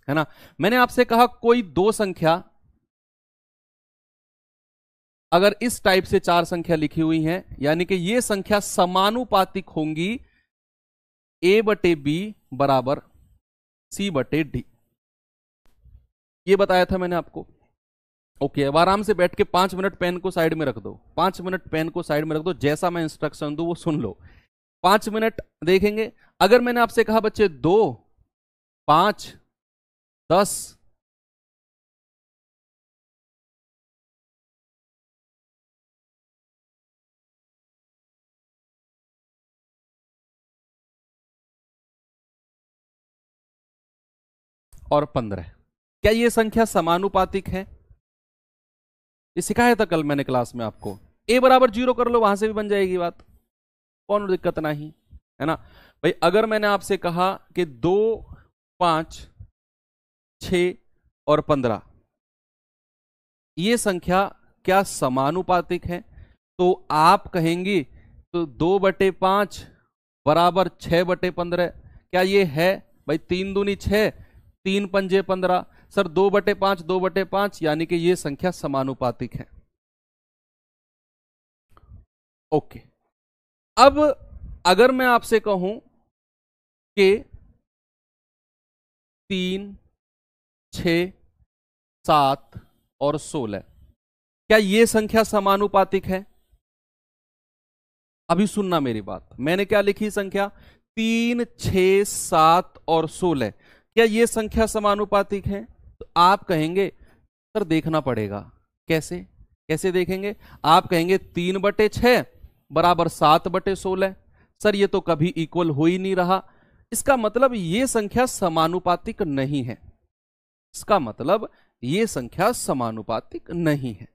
है ना। मैंने आपसे कहा कोई दो संख्या, अगर इस टाइप से 4 संख्या लिखी हुई हैं, यानी कि ये संख्या समानुपातिक होंगी a बटे b बराबर c बटे d, ये बताया था मैंने आपको। ओके अब आराम से बैठ के 5 मिनट पेन को साइड में रख दो, 5 मिनट पेन को साइड में रख दो, जैसा मैं इंस्ट्रक्शन दूं वो सुन लो। 5 मिनट देखेंगे। अगर मैंने आपसे कहा बच्चे 2, 5, 10, और 15, क्या ये संख्या समानुपातिक है? ये सिखाया था कल मैंने क्लास में आपको। a बराबर 0 कर लो, वहां से भी बन जाएगी बात, कौन दिक्कत नहीं, है ना। भाई अगर मैंने आपसे कहा कि 2, 5, 6 और 15 ये संख्या क्या समानुपातिक है, तो आप कहेंगे तो 2/5 बराबर 6/15, क्या ये है? भाई 3 दूनी 6, 3 पंजे 15, सर 2/5 2/5, यानी कि ये संख्या समानुपातिक है। ओके अब अगर मैं आपसे कहूं कि 3, 6, 7 और 16 क्या ये संख्या समानुपातिक है? अभी सुनना मेरी बात, मैंने क्या लिखी संख्या 3, 6, 7 और 16, क्या ये संख्या समानुपातिक है? तो आप कहेंगे सर देखना पड़ेगा, कैसे कैसे देखेंगे? आप कहेंगे 3/6 बराबर 7/16, सर ये तो कभी इक्वल हो ही नहीं रहा, इसका मतलब ये संख्या समानुपातिक नहीं है, इसका मतलब ये संख्या समानुपातिक नहीं है।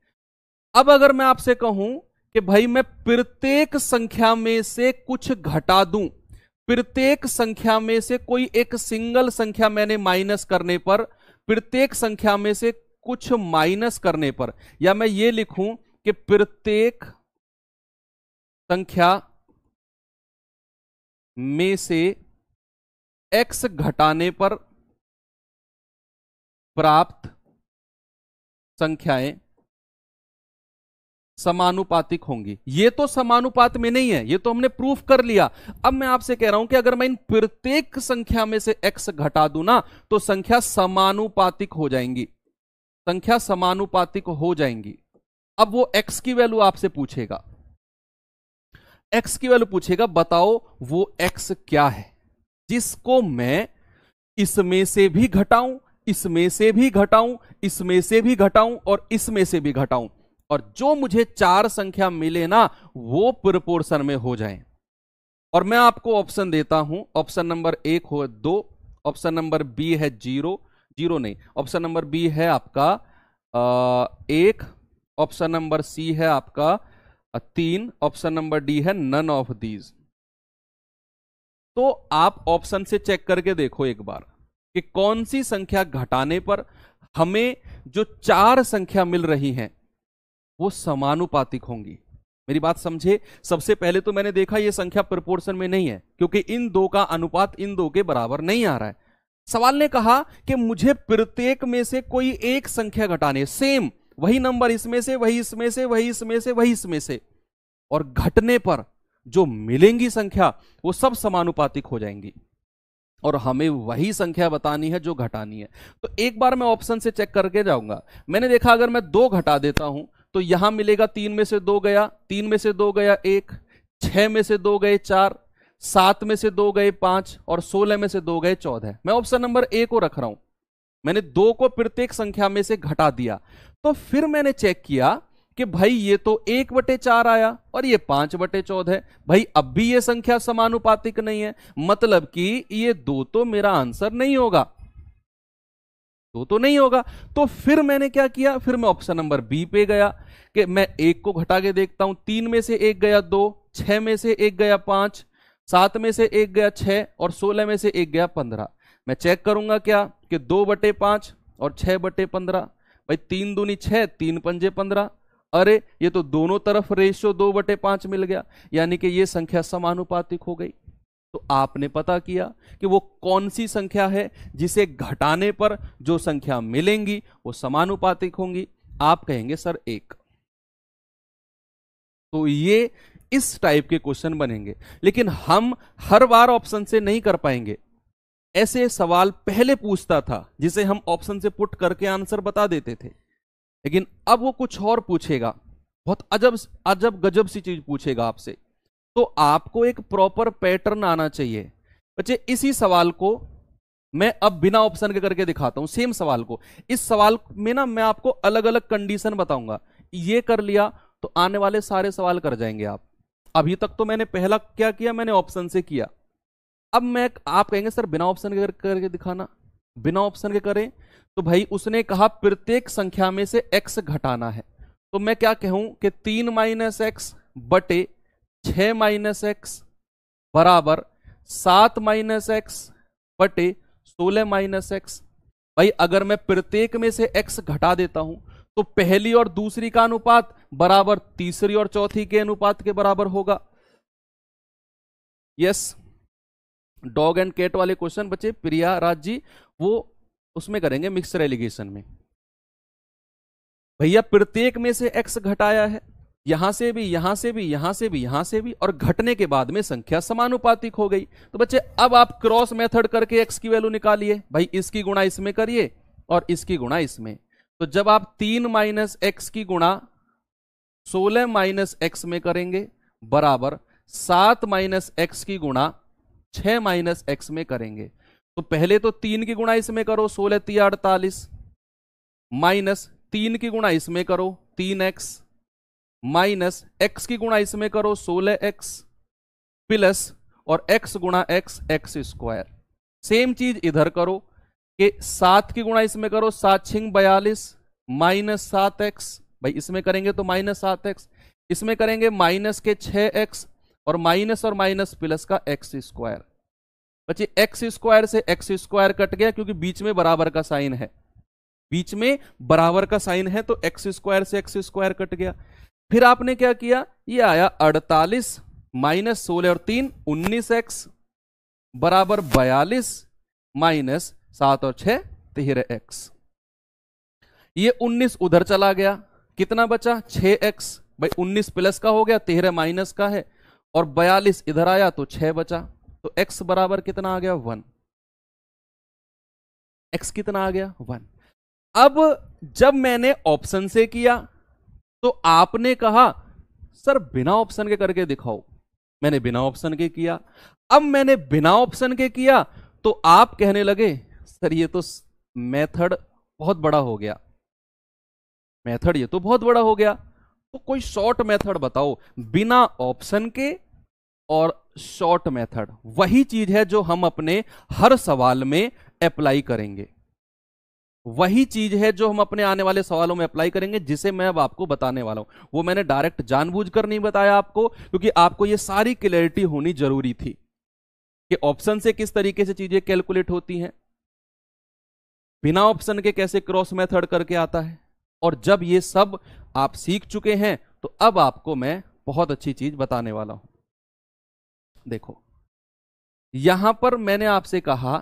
अब अगर मैं आपसे कहूं कि भाई मैं प्रत्येक संख्या में से कुछ घटा दूं, प्रत्येक संख्या में से कोई एक सिंगल संख्या मैंने माइनस करने पर प्रत्येक संख्या में से कुछ माइनस करने पर, या मैं ये लिखूं कि प्रत्येक संख्या में से x घटाने पर प्राप्त संख्याएं समानुपातिक होंगी। ये तो समानुपात में नहीं है, ये तो हमने प्रूफ कर लिया। अब मैं आपसे कह रहा हूं कि अगर मैं इन प्रत्येक संख्या में से x घटा दूं ना, तो संख्या समानुपातिक हो जाएंगी, संख्या समानुपातिक हो जाएंगी। अब वो x की वैल्यू आपसे पूछेगा, x की वैल्यू पूछेगा, बताओ वो x क्या है जिसको मैं इसमें से भी घटाऊं, इसमें से भी घटाऊं, इसमें से भी घटाऊं और इसमें से भी घटाऊं, और जो मुझे चार संख्या मिले ना वो प्रोपोर्शन में हो जाए। और मैं आपको ऑप्शन देता हूं, ऑप्शन नंबर 1 हो 2, ऑप्शन नंबर बी है 0, 0 नहीं, ऑप्शन नंबर बी है आपका 1, ऑप्शन नंबर सी है आपका 3, ऑप्शन नंबर डी है नन ऑफ दीज। तो आप ऑप्शन से चेक करके देखो एक बार कि कौन सी संख्या घटाने पर हमें जो चार संख्या मिल रही हैं वो समानुपातिक होंगी। मेरी बात समझे। सबसे पहले तो मैंने देखा ये संख्या प्रोपोर्शन में नहीं है, क्योंकि इन दो का अनुपात इन दो के बराबर नहीं आ रहा है। सवाल ने कहा कि मुझे प्रत्येक में से कोई एक संख्या घटानी है, सेम वही नंबर, इसमें से वही, इसमें से वही, इसमें से वही, इसमें से, और घटने पर जो मिलेंगी संख्या वो सब समानुपातिक हो जाएंगी, और हमें वही संख्या बतानी है जो घटानी है। तो एक बार मैं ऑप्शन से चेक करके जाऊंगा। मैंने देखा अगर मैं 2 घटा देता हूं तो यहां मिलेगा 3 में से 2 गया, 3 में से 2 गया 1, 6 में से 2 गए 4, 7 में से 2 गए 5 और 16 में से 2 गए 14। मैं ऑप्शन नंबर ए को रख रहा हूं। मैंने 2 को प्रत्येक संख्या में से घटा दिया। तो फिर मैंने चेक किया कि भाई ये तो 1/4 आया और ये 5/14। भाई अब भी ये संख्या समानुपातिक नहीं है, मतलब कि ये 2 तो मेरा आंसर नहीं होगा, 2 तो नहीं होगा। तो फिर मैंने क्या किया, फिर मैं ऑप्शन नंबर बी पे गया कि मैं 1 को घटा के देखता हूं। 3 में से 1 गया 2, 6 में से 1 गया 5, 7 में से 1 गया 6 और 16 में से 1 गया 15। मैं चेक करूंगा क्या कि 2/5 और 6/15। भाई 3 दूनी 6, 3 पंजे 15। अरे ये तो दोनों तरफ रेशियो 2/5 मिल गया, यानी कि ये संख्या समानुपातिक हो गई। तो आपने पता किया कि वो कौन सी संख्या है जिसे घटाने पर जो संख्या मिलेंगी वो समानुपातिक होंगी। आप कहेंगे सर 1। तो ये इस टाइप के क्वेश्चन बनेंगे, लेकिन हम हर बार ऑप्शन से नहीं कर पाएंगे। ऐसे सवाल पहले पूछता था जिसे हम ऑप्शन से पुट करके आंसर बता देते थे, लेकिन अब वो कुछ और पूछेगा, बहुत अजब गजब सी चीज पूछेगा आपसे। तो आपको एक प्रॉपर पैटर्न आना चाहिए बच्चे। इसी सवाल को मैं अब बिना ऑप्शन के करके दिखाता हूं, सेम सवाल को। इस सवाल में ना मैं आपको अलग अलग कंडीशन बताऊंगा। ये कर लिया तो आने वाले सारे सवाल कर जाएंगे आप। अभी तक तो मैंने पहला क्या किया, मैंने ऑप्शन से किया। अब आप कहेंगे सर बिना ऑप्शन के करके दिखाना। बिना ऑप्शन के करें तो भाई उसने कहा प्रत्येक संख्या में से x घटाना है, तो मैं क्या कहूं कि 3 - x बटे 6 - x बराबर 7 - x बटे 16 - x। भाई अगर मैं प्रत्येक में से x घटा देता हूं तो पहली और दूसरी का अनुपात बराबर तीसरी और चौथी के अनुपात के बराबर होगा। यस, डॉग एंड कैट वाले क्वेश्चन बच्चे प्रिया राज जी वो उसमें करेंगे, मिक्सर एलिगेशन में। भैया प्रत्येक में से x घटाया है, यहां से भी, यहां से भी, यहां से भी, यहां से भी, और घटने के बाद में संख्या समानुपातिक हो गई। तो बच्चे अब आप क्रॉस मेथड करके x की वैल्यू निकालिए। भाई इसकी गुणा इसमें करिए और इसकी गुणा इसमें। तो जब आप 3 - x की गुणा 16 - x में करेंगे बराबर 7 - x की गुणा 6 - x में करेंगे। तो पहले तो 3 की गुणा इसमें करो, 16 × 3 = 48, माइनस 3 की गुणा इसमें करो 3x, माइनस x की गुणा इसमें करो 16x, प्लस और x गुणा x² सेम चीज इधर करो कि 7 की गुणा इसमें करो 7 × 6 = 42, माइनस 7x। भाई इसमें करेंगे तो माइनस 7x, इसमें करेंगे माइनस के 6x और माइनस प्लस का x²। बच्चे x² से x² कट गया क्योंकि बीच में बराबर का साइन है। बीच में बराबर का साइन है तो एक्स स्क्वायर से एक्स स्क्वायर कट गया। फिर आपने क्या किया, ये आया 48 माइनस 16 और 3 19x बराबर 42 माइनस 7 और 6 13x। ये 19 उधर चला गया, कितना बचा 6x, भाई 19 प्लस का हो गया 13 माइनस का है, और 42 इधर आया तो 6 बचा, तो x बराबर कितना आ गया 1। x कितना आ गया 1। अब जब मैंने ऑप्शन से किया तो आपने कहा सर बिना ऑप्शन के करके दिखाओ, मैंने बिना ऑप्शन के किया। अब मैंने बिना ऑप्शन के किया तो आप कहने लगे सर ये तो मेथड बहुत बड़ा हो गया, मेथड ये तो बहुत बड़ा हो गया, तो कोई शॉर्ट मेथड बताओ बिना ऑप्शन के। और शॉर्ट मेथड वही चीज है जो हम अपने हर सवाल में अप्लाई करेंगे, वही चीज है जो हम अपने आने वाले सवालों में अप्लाई करेंगे, जिसे मैं अब आपको बताने वाला हूं। वो मैंने डायरेक्ट जानबूझकर नहीं बताया आपको, क्योंकि आपको ये सारी क्लैरिटी होनी जरूरी थी कि ऑप्शन से किस तरीके से चीजें कैलकुलेट होती हैं, बिना ऑप्शन के कैसे क्रॉस मेथड करके आता है। और जब ये सब आप सीख चुके हैं तो अब आपको मैं बहुत अच्छी चीज बताने वाला हूं। देखो यहां पर मैंने आपसे कहा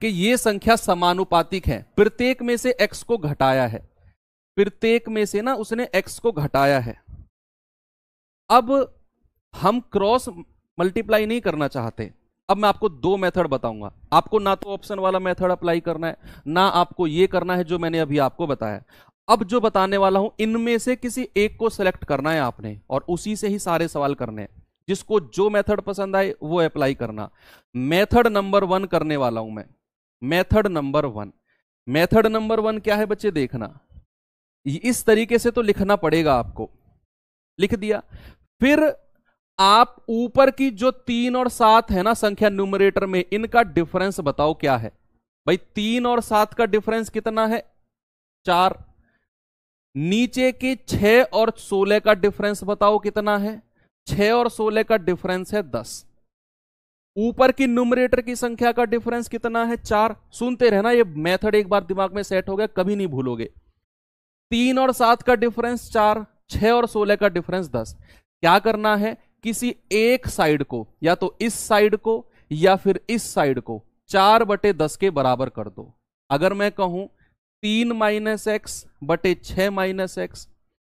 कि ये संख्या समानुपातिक है, प्रत्येक में से x को घटाया है, प्रत्येक में से ना उसने x को घटाया है। अब हम क्रॉस मल्टीप्लाई नहीं करना चाहते। अब मैं आपको दो मेथड बताऊंगा, आपको ना तो ऑप्शन वाला मेथड अप्लाई करना है, ना आपको ये करना है जो मैंने अभी आपको बताया। अब जो बताने वाला हूं इनमें से किसी एक को सिलेक्ट करना है आपने, और उसी से ही सारे सवाल करने हैं। जिसको जो मेथड पसंद आए वो अप्लाई करना। मेथड नंबर 1 करने वाला हूं मैं, मेथड नंबर 1। मेथड नंबर 1 क्या है बच्चे, देखना इस तरीके से तो लिखना पड़ेगा आपको, लिख दिया। फिर आप ऊपर की जो 3 और 7 है ना संख्या न्यूमरेटर में, इनका डिफरेंस बताओ क्या है। भाई 3 और 7 का डिफरेंस कितना है 4। नीचे की 6 और 16 का डिफरेंस बताओ कितना है, 6 और 16 का डिफरेंस है 10। ऊपर की न्यूमरेटर की संख्या का डिफरेंस कितना है 4। सुनते रहना, ये मेथड एक बार दिमाग में सेट हो गया कभी नहीं भूलोगे। 3 और 7 का डिफरेंस 4, 6 और 16 का डिफरेंस 10। क्या करना है, किसी एक साइड को, या तो इस साइड को या फिर इस साइड को 4/10 के बराबर कर दो। अगर मैं कहूं 3 माइनस एक्स बटे 6 माइनस एक्स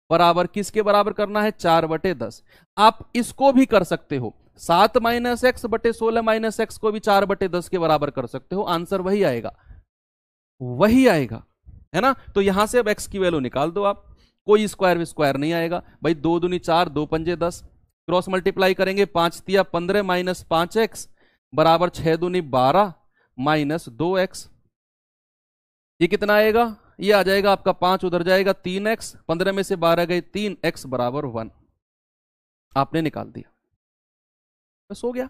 बराबर किसके बराबर करना है 4/10। आप इसको भी कर सकते हो, 7 माइनस एक्स बटे 16 माइनस एक्स को भी 4/10 के बराबर कर सकते हो, आंसर वही आएगा, वही आएगा, है ना। तो यहां से अब एक्स की वैल्यू निकाल दो आप, कोई स्क्वायर स्क्वायर नहीं आएगा भाई। 2 दूनी 4, 2 पंजे 10, क्रॉस मल्टीप्लाई करेंगे 5 तिया 15 माइनस 5x बराबर 6 दूनी 12 माइनस 2x। ये कितना आएगा, ये आ जाएगा आपका 5 उधर जाएगा 3x, 15 में से 12 गए 3, x बराबर 1 आपने निकाल दिया, बस हो गया,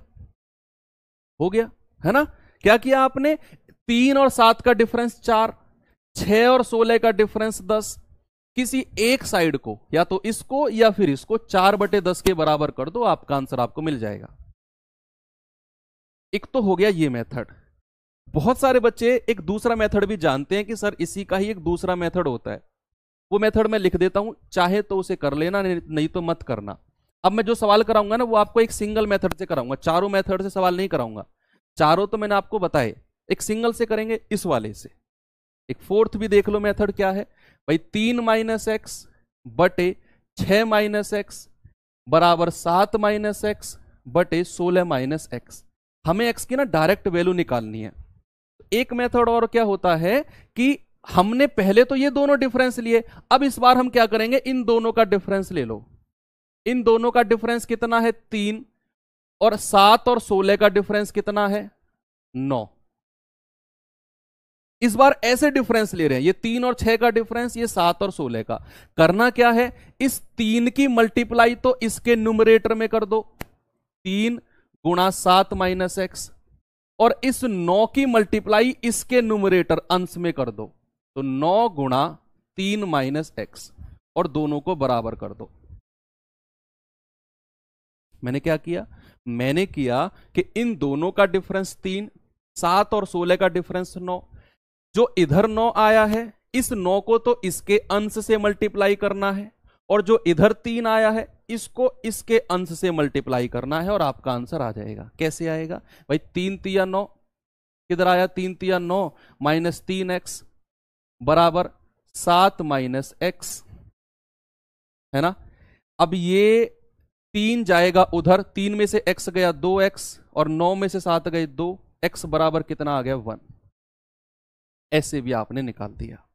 हो गया, है ना। क्या किया आपने, 3 और 7 का डिफरेंस 4, 6 और 16 का डिफरेंस 10, किसी एक साइड को या तो इसको या फिर इसको 4/10 के बराबर कर दो, आपका आंसर आपको मिल जाएगा। एक तो हो गया ये मेथड। बहुत सारे बच्चे एक दूसरा मेथड भी जानते हैं कि सर इसी का ही एक दूसरा मेथड होता है, वो मेथड मैं लिख देता हूं, चाहे तो उसे कर लेना, नहीं तो मत करना। अब मैं जो सवाल कराऊंगा ना वो आपको एक सिंगल मेथड से कराऊंगा, चारों मेथड से सवाल नहीं कराऊंगा। चारों तो मैंने आपको बताए, एक सिंगल से करेंगे इस वाले से। एक फोर्थ भी देख लो मेथड क्या है भाई, 3 माइनस एक्स बटे 6 माइनस एक्स बराबर 7 माइनस एक्स बटे 16 माइनस एक्स। हमें एक्स की ना डायरेक्ट वैल्यू निकालनी है। एक मेथड और क्या होता है कि हमने पहले तो ये दोनों डिफरेंस लिए, अब इस बार हम क्या करेंगे, इन दोनों का डिफरेंस ले लो। इन दोनों का डिफरेंस कितना है 3, और 7 और 16 का डिफरेंस कितना है 9। इस बार ऐसे डिफरेंस ले रहे हैं, ये 3 और 6 का डिफरेंस, ये 7 और 16 का। करना क्या है, इस 3 की मल्टीप्लाई तो इसके न्यूमरेटर में कर दो, 3 गुणा 7 माइनस एक्स, और इस 9 की मल्टीप्लाई इसके न्यूमरेटर अंश में कर दो, तो 9 गुणा 3 माइनस एक्स, और दोनों को बराबर कर दो। मैंने क्या किया, मैंने किया कि इन दोनों का डिफरेंस 3, 7 और 16 का डिफरेंस 9, जो इधर 9 आया है, इस 9 को तो इसके अंश से मल्टीप्लाई करना है, और जो इधर 3 आया है इसको इसके अंश से मल्टीप्लाई करना है, और आपका आंसर आ जाएगा। कैसे आएगा भाई? 3 तिया 9, किधर आया? 3 तिया 9 माइनस 3x बराबर 7 माइनस x, है ना। अब ये 3 जाएगा उधर, 3 में से x गया 2x, और 9 में से 7 गए 2, x बराबर कितना आ गया? 1। ऐसे भी आपने निकाल दिया।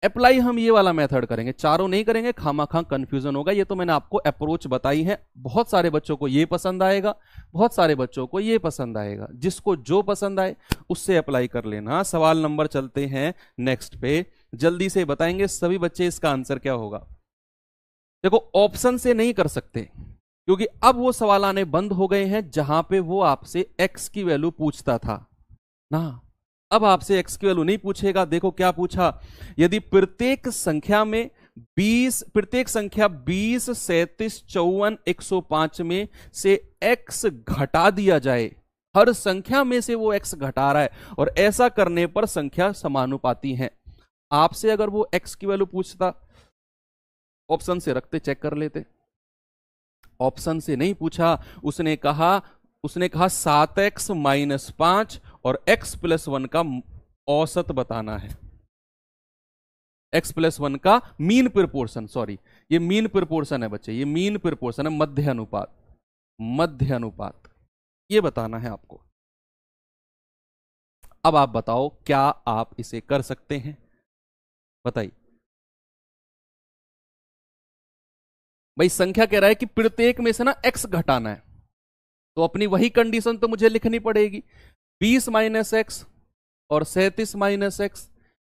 अप्लाई हम ये वाला मेथड करेंगे, चारों नहीं करेंगे, खामा कंफ्यूजन होगा। ये तो मैंने आपको अप्रोच बताई है। बहुत सारे बच्चों को ये पसंद आएगा, बहुत सारे बच्चों को ये पसंद आएगा। जिसको जो पसंद आए उससे अप्लाई कर लेना। सवाल नंबर चलते हैं नेक्स्ट पे, जल्दी से बताएंगे सभी बच्चे इसका आंसर क्या होगा। देखो, ऑप्शन से नहीं कर सकते क्योंकि अब वो सवाल आने बंद हो गए हैं जहां पे वो आपसे x की वैल्यू पूछता था ना। अब आपसे x की वैल्यू नहीं पूछेगा। देखो क्या पूछा, यदि प्रत्येक संख्या 20, 37, 37, 54, 105 में से x घटा दिया जाए, हर संख्या में से वो x घटा रहा है, और ऐसा करने पर संख्या समानुपाती है। आपसे अगर वो x की वैल्यू पूछता, ऑप्शन से रखते, चेक कर लेते। ऑप्शन से नहीं पूछा, उसने कहा 7x माइनस 5 और x प्लस 1 का औसत बताना है। x प्लस 1 का मीन प्रोपोर्शन, सॉरी ये मीन प्रोपोर्शन है बच्चे, ये मीन प्रोपोर्शन है, मध्य अनुपात, मध्य अनुपात, ये बताना है आपको। अब आप बताओ क्या आप इसे कर सकते हैं? बताइए भाई। संख्या कह रहा है कि प्रत्येक में से ना x घटाना है, तो अपनी वही कंडीशन तो मुझे लिखनी पड़ेगी। 20 माइनस एक्स और 37 माइनस एक्स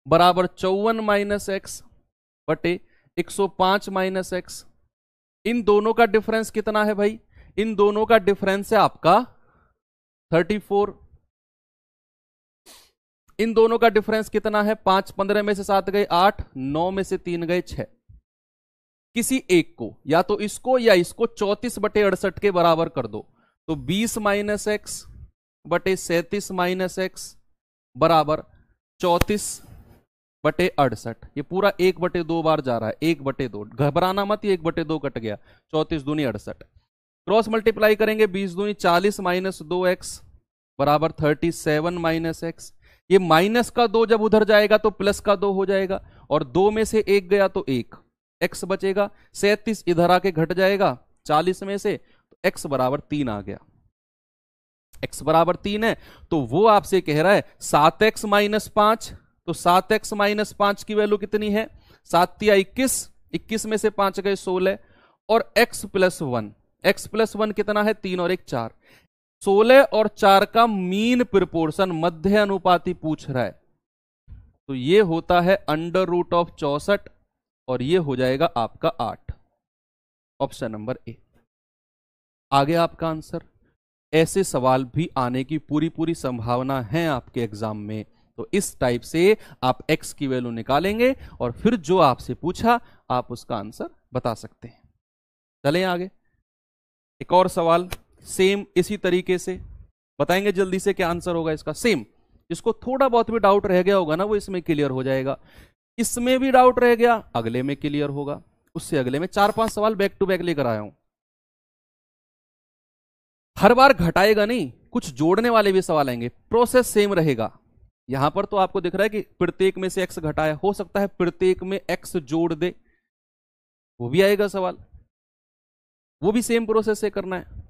बराबर 54 माइनस एक्स बटे 105 माइनस एक्स। इन दोनों का डिफरेंस कितना है भाई? इन दोनों का डिफरेंस है आपका 34। इन दोनों का डिफरेंस कितना है? 5 15 में से 7 गए 8, 9 में से 3 गए 6। किसी एक को, या तो इसको या इसको 34 बटे 68 के बराबर कर दो, तो 20 माइनस एक्स बटे 37 माइनस एक्स बराबर 34 बटे 68। ये पूरा 1 बटे 2 बार जा रहा है, 1 बटे 2, घबराना मत, ये 1 बटे 2 कट गया, 34 दूनी 68। क्रॉस मल्टीप्लाई करेंगे, 20 दूनी 40 माइनस 2x बराबर 37 माइनस एक्स। ये माइनस का 2 जब उधर जाएगा तो प्लस का 2 हो जाएगा, और 2 में से 1 गया तो 1, x बचेगा। 37 इधर आके घट जाएगा 40 में से, तो x बराबर 3 आ गया। x बराबर 3 है, तो वो आपसे कह रहा है 7x माइनस 5, तो 7x माइनस 5 की वैल्यू कितनी है? 7 या 21, 21 में से 5 गए 16, और x प्लस 1, x प्लस 1 कितना है? 3 और 1 4। 16 और 4 का मीन प्रोपोर्शन, मध्य अनुपाती पूछ रहा है, तो ये होता है अंडर रूट ऑफ 64, और ये हो जाएगा आपका 8। ऑप्शन नंबर ए आगे आपका आंसर। ऐसे सवाल भी आने की पूरी संभावना है आपके एग्जाम में, तो इस टाइप से आप x की वैल्यू निकालेंगे और फिर जो आपसे पूछा आप उसका आंसर बता सकते हैं। चलें आगे, एक और सवाल सेम इसी तरीके से बताएंगे, जल्दी से क्या आंसर होगा इसका। सेम, जिसको थोड़ा बहुत भी डाउट रह गया होगा ना, वो इसमें क्लियर हो जाएगा। इसमें भी डाउट रह गया, अगले में क्लियर होगा, उससे अगले में। 4-5 सवाल बैक टू बैक लेकर आया हूं। हर बार घटाएगा नहीं, कुछ जोड़ने वाले भी सवाल आएंगे, प्रोसेस सेम रहेगा। यहां पर तो आपको दिख रहा है कि प्रत्येक में से x घटाया, हो सकता है प्रत्येक में x जोड़ दे, वो भी आएगा सवाल, वो भी सेम प्रोसेस से करना है।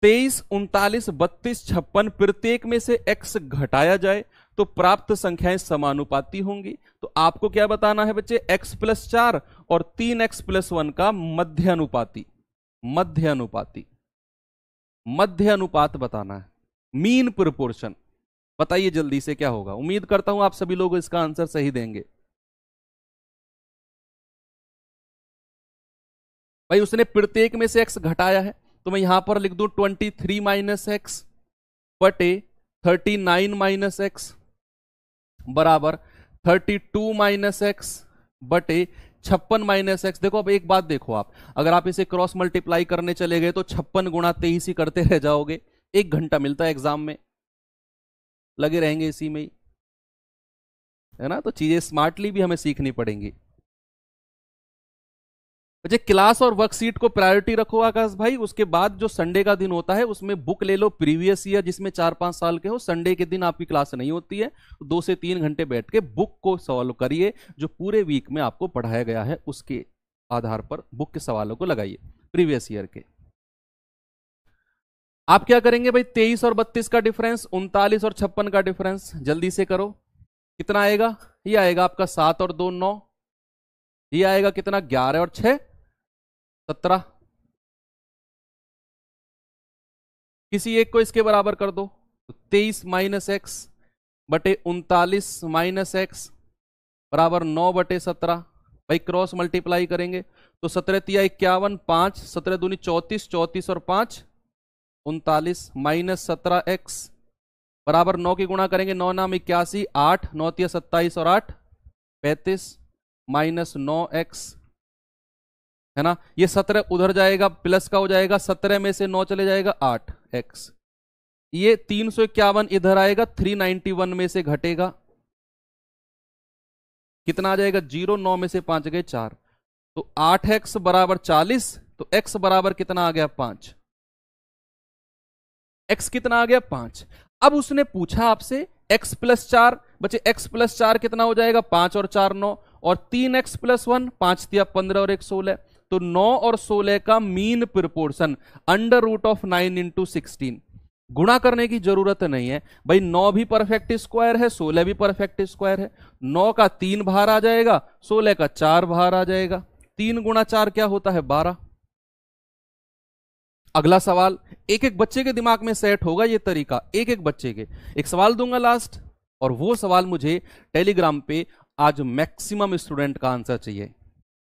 23, 39, 32, 56 प्रत्येक में से x घटाया जाए तो प्राप्त संख्याएं समानुपाती होंगी। तो आपको क्या बताना है बच्चे? x प्लस 4 और 3x प्लस 1 का मध्य अनुपाती, मध्य अनुपाती, मध्य अनुपात बताना है, मीन प्रोपोर्शन। बताइए जल्दी से क्या होगा। उम्मीद करता हूं आप सभी लोग इसका आंसर सही देंगे। भाई उसने प्रत्येक में से x घटाया है, तो मैं यहां पर लिख दूं 23 माइनस एक्स बटे 39 माइनस एक्स बराबर 32 माइनस एक्स बटे 56 माइनस एक्स। देखो अब एक बात देखो, आप अगर आप इसे क्रॉस मल्टीप्लाई करने चले गए तो 56 गुणा 23 ही करते रह जाओगे। 1 घंटा मिलता है एग्जाम में, लगे रहेंगे इसी में ही। है ना। तो चीजें स्मार्टली भी हमें सीखनी पड़ेंगी। अच्छा, क्लास और वर्कशीट को प्रायोरिटी रखो आकाश भाई। उसके बाद जो संडे का दिन होता है उसमें बुक ले लो प्रीवियस ईयर, जिसमें 4-5 साल के हो। संडे के दिन आपकी क्लास नहीं होती है, 2 से 3 घंटे बैठ के बुक को सॉल्व करिए। जो पूरे वीक में आपको पढ़ाया गया है उसके आधार पर बुक के सवालों को लगाइए प्रीवियस ईयर के। आप क्या करेंगे भाई, 23 और 32 का डिफरेंस, 39 और 56 का डिफरेंस, जल्दी से करो। कितना आएगा? ये आएगा आपका 7 और 2 9। ये आएगा कितना? 11 और 6 17। किसी एक को इसके बराबर कर दो, तो 23 माइनस एक्स बटे 39 माइनस एक्स बराबर 9 बटे 17। भाई क्रॉस मल्टीप्लाई करेंगे तो 17 तिया 51, 5 17 दूनी 34, 34 और 5 39 माइनस 17 एक्स बराबर 9 की गुणा करेंगे, 9 नाम 81, 8 9 तिया 27 और 8 35 माइनस 9 एक्स, है ना। ये 17 उधर जाएगा, प्लस का हो जाएगा, 17 में से 9 चले जाएगा 8 एक्स। ये 351 इधर आएगा, 391 में से घटेगा, कितना आ जाएगा? 0, 9 में से 5 गए 4, तो 8x बराबर 40। तो x बराबर कितना आ गया? 5। x कितना आ गया? 5। अब उसने पूछा आपसे x प्लस 4, बच्चे x प्लस 4 कितना हो जाएगा? 5 और 4 9, और 3x प्लस 1, 5 तिया 15 और 1 16। तो 9 और 16 का mean proportion under root of 9 into 16। गुणा करने की जरूरत नहीं है भाई, 9 भी परफेक्ट स्क्वायर है, 16 भी परफेक्ट स्क्वायर है। 9 का 3 बाहर आ जाएगा, 16 का 4 बाहर आ जाएगा। 3 गुणा 4 क्या होता है? 12। अगला सवाल एक एक बच्चे के दिमाग में सेट होगा ये तरीका, एक एक बच्चे के। एक सवाल दूंगा लास्ट, और वो सवाल मुझे टेलीग्राम पे आज मैक्सिमम स्टूडेंट का आंसर चाहिए।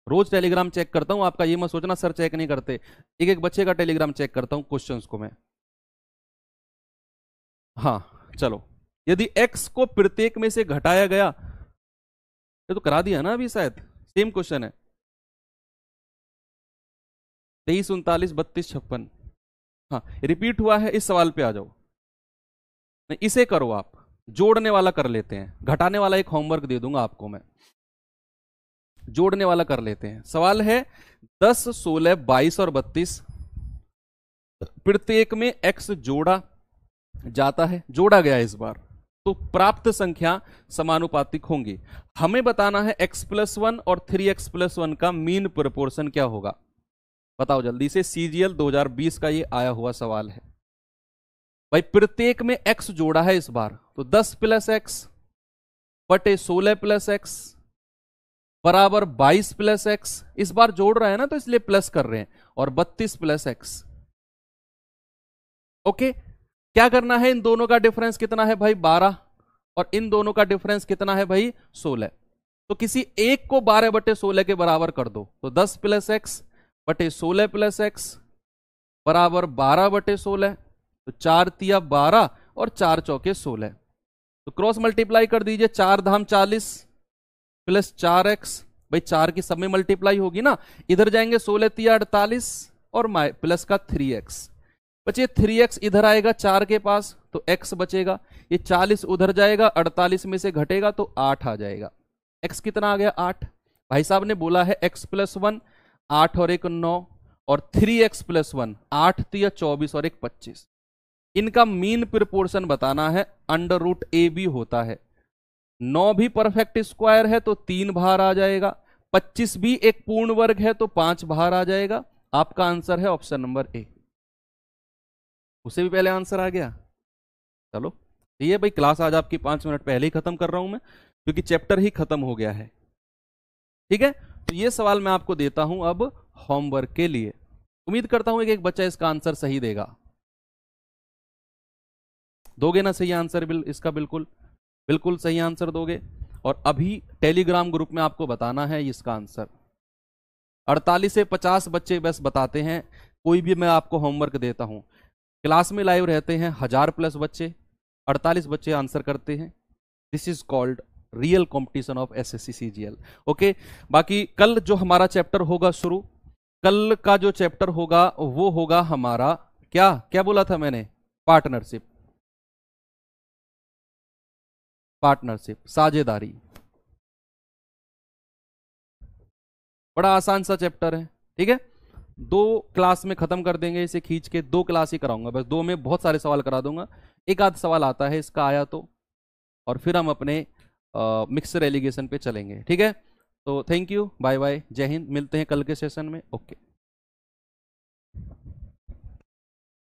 रोज टेलीग्राम चेक करता हूं, आपका ये मत सोचना सर चेक नहीं करते, एक एक बच्चे का टेलीग्राम चेक करता हूं क्वेश्चंस को मैं। हाँ चलो, यदि x को प्रत्येक में से घटाया गया, ये तो करा दिया ना अभी शायद, सेम क्वेश्चन है। 23 39 32 56, हाँ रिपीट हुआ है। इस सवाल पे आ जाओ। नहीं इसे करो आप, जोड़ने वाला कर लेते हैं, घटाने वाला एक होमवर्क दे दूंगा आपको मैं। जोड़ने वाला कर लेते हैं। सवाल है 10 16 22 और 32, प्रत्येक में x जोड़ा जाता है, जोड़ा गया इस बार, तो प्राप्त संख्या समानुपातिक होंगी। हमें बताना है x प्लस 1 और 3x प्लस 1 का मीन प्रोपोर्शन क्या होगा। बताओ जल्दी से, CGL 2020 का ये आया हुआ सवाल है भाई। प्रत्येक में x जोड़ा है इस बार, तो 10 प्लस एक्स बटे 16 प्लस एक्स बराबर 22 प्लस एक्स। इस बार जोड़ रहा है ना तो इसलिए प्लस कर रहे हैं, और 32 प्लस एक्स। ओके, क्या करना है? इन दोनों का डिफरेंस कितना है भाई? 12, और इन दोनों का डिफरेंस कितना है भाई? 16। तो किसी एक को 12 बटे 16 के बराबर कर दो, तो 10 प्लस एक्स बटे 16 प्लस एक्स बराबर 12 बटे 16। तो 4 तिया 12 और 4 चौके 16। तो क्रॉस मल्टीप्लाई कर दीजिए, 4 धाम 40 प्लस 4x, भाई 4 की सब में मल्टीप्लाई होगी ना, इधर जाएंगे 16 तिया 48 और प्लस का 3x। बचे 3x इधर आएगा 4 के पास, तो x बचेगा। ये 40 उधर जाएगा, 48 में से घटेगा तो 8 आ जाएगा। x कितना आ गया? 8। भाई साहब ने बोला है x प्लस 1, 8 और 1 9, और 3x प्लस 1, 8 तिया 24 और 1 25। इनका मीन प्रोपोर्शन बताना है, अंडर रूट ए बी होता है। 9 भी परफेक्ट स्क्वायर है तो 3 बाहर आ जाएगा, 25 भी एक पूर्ण वर्ग है तो 5 बाहर आ जाएगा। आपका आंसर है ऑप्शन नंबर ए। उसे भी पहले आंसर आ गया। चलो ये भाई क्लास आज आपकी 5 मिनट पहले ही खत्म कर रहा हूं मैं, क्योंकि चैप्टर ही खत्म हो गया है। ठीक है, तो ये सवाल मैं आपको देता हूं अब होमवर्क के लिए। उम्मीद करता हूं एक बच्चा इसका आंसर सही देगा। दोगे ना सही आंसर? इसका बिल्कुल बिल्कुल सही आंसर दोगे। और अभी टेलीग्राम ग्रुप में आपको बताना है इसका आंसर। 48 से 50 बच्चे बस बताते हैं, कोई भी मैं आपको होमवर्क देता हूं। क्लास में लाइव रहते हैं 1000+ बच्चे, 48 बच्चे आंसर करते हैं। This is called real competition of SSC CGL। Okay, बाकी कल जो हमारा चैप्टर होगा शुरू, कल का जो चैप्टर होगा वो होगा हमारा क्या क्या बोला था मैंने? पार्टनरशिप, साझेदारी। बड़ा आसान सा चैप्टर है, ठीक है। 2 क्लास में खत्म कर देंगे इसे, खींच के 2 क्लास ही कराऊंगा बस, 2 में बहुत सारे सवाल करा दूंगा। एक आध सवाल आता है इसका आया तो, और फिर हम अपने मिक्सर एलिगेशन पे चलेंगे, ठीक है। तो थैंक यू, बाय बाय, जय हिंद, मिलते हैं कल के सेशन में। ओके।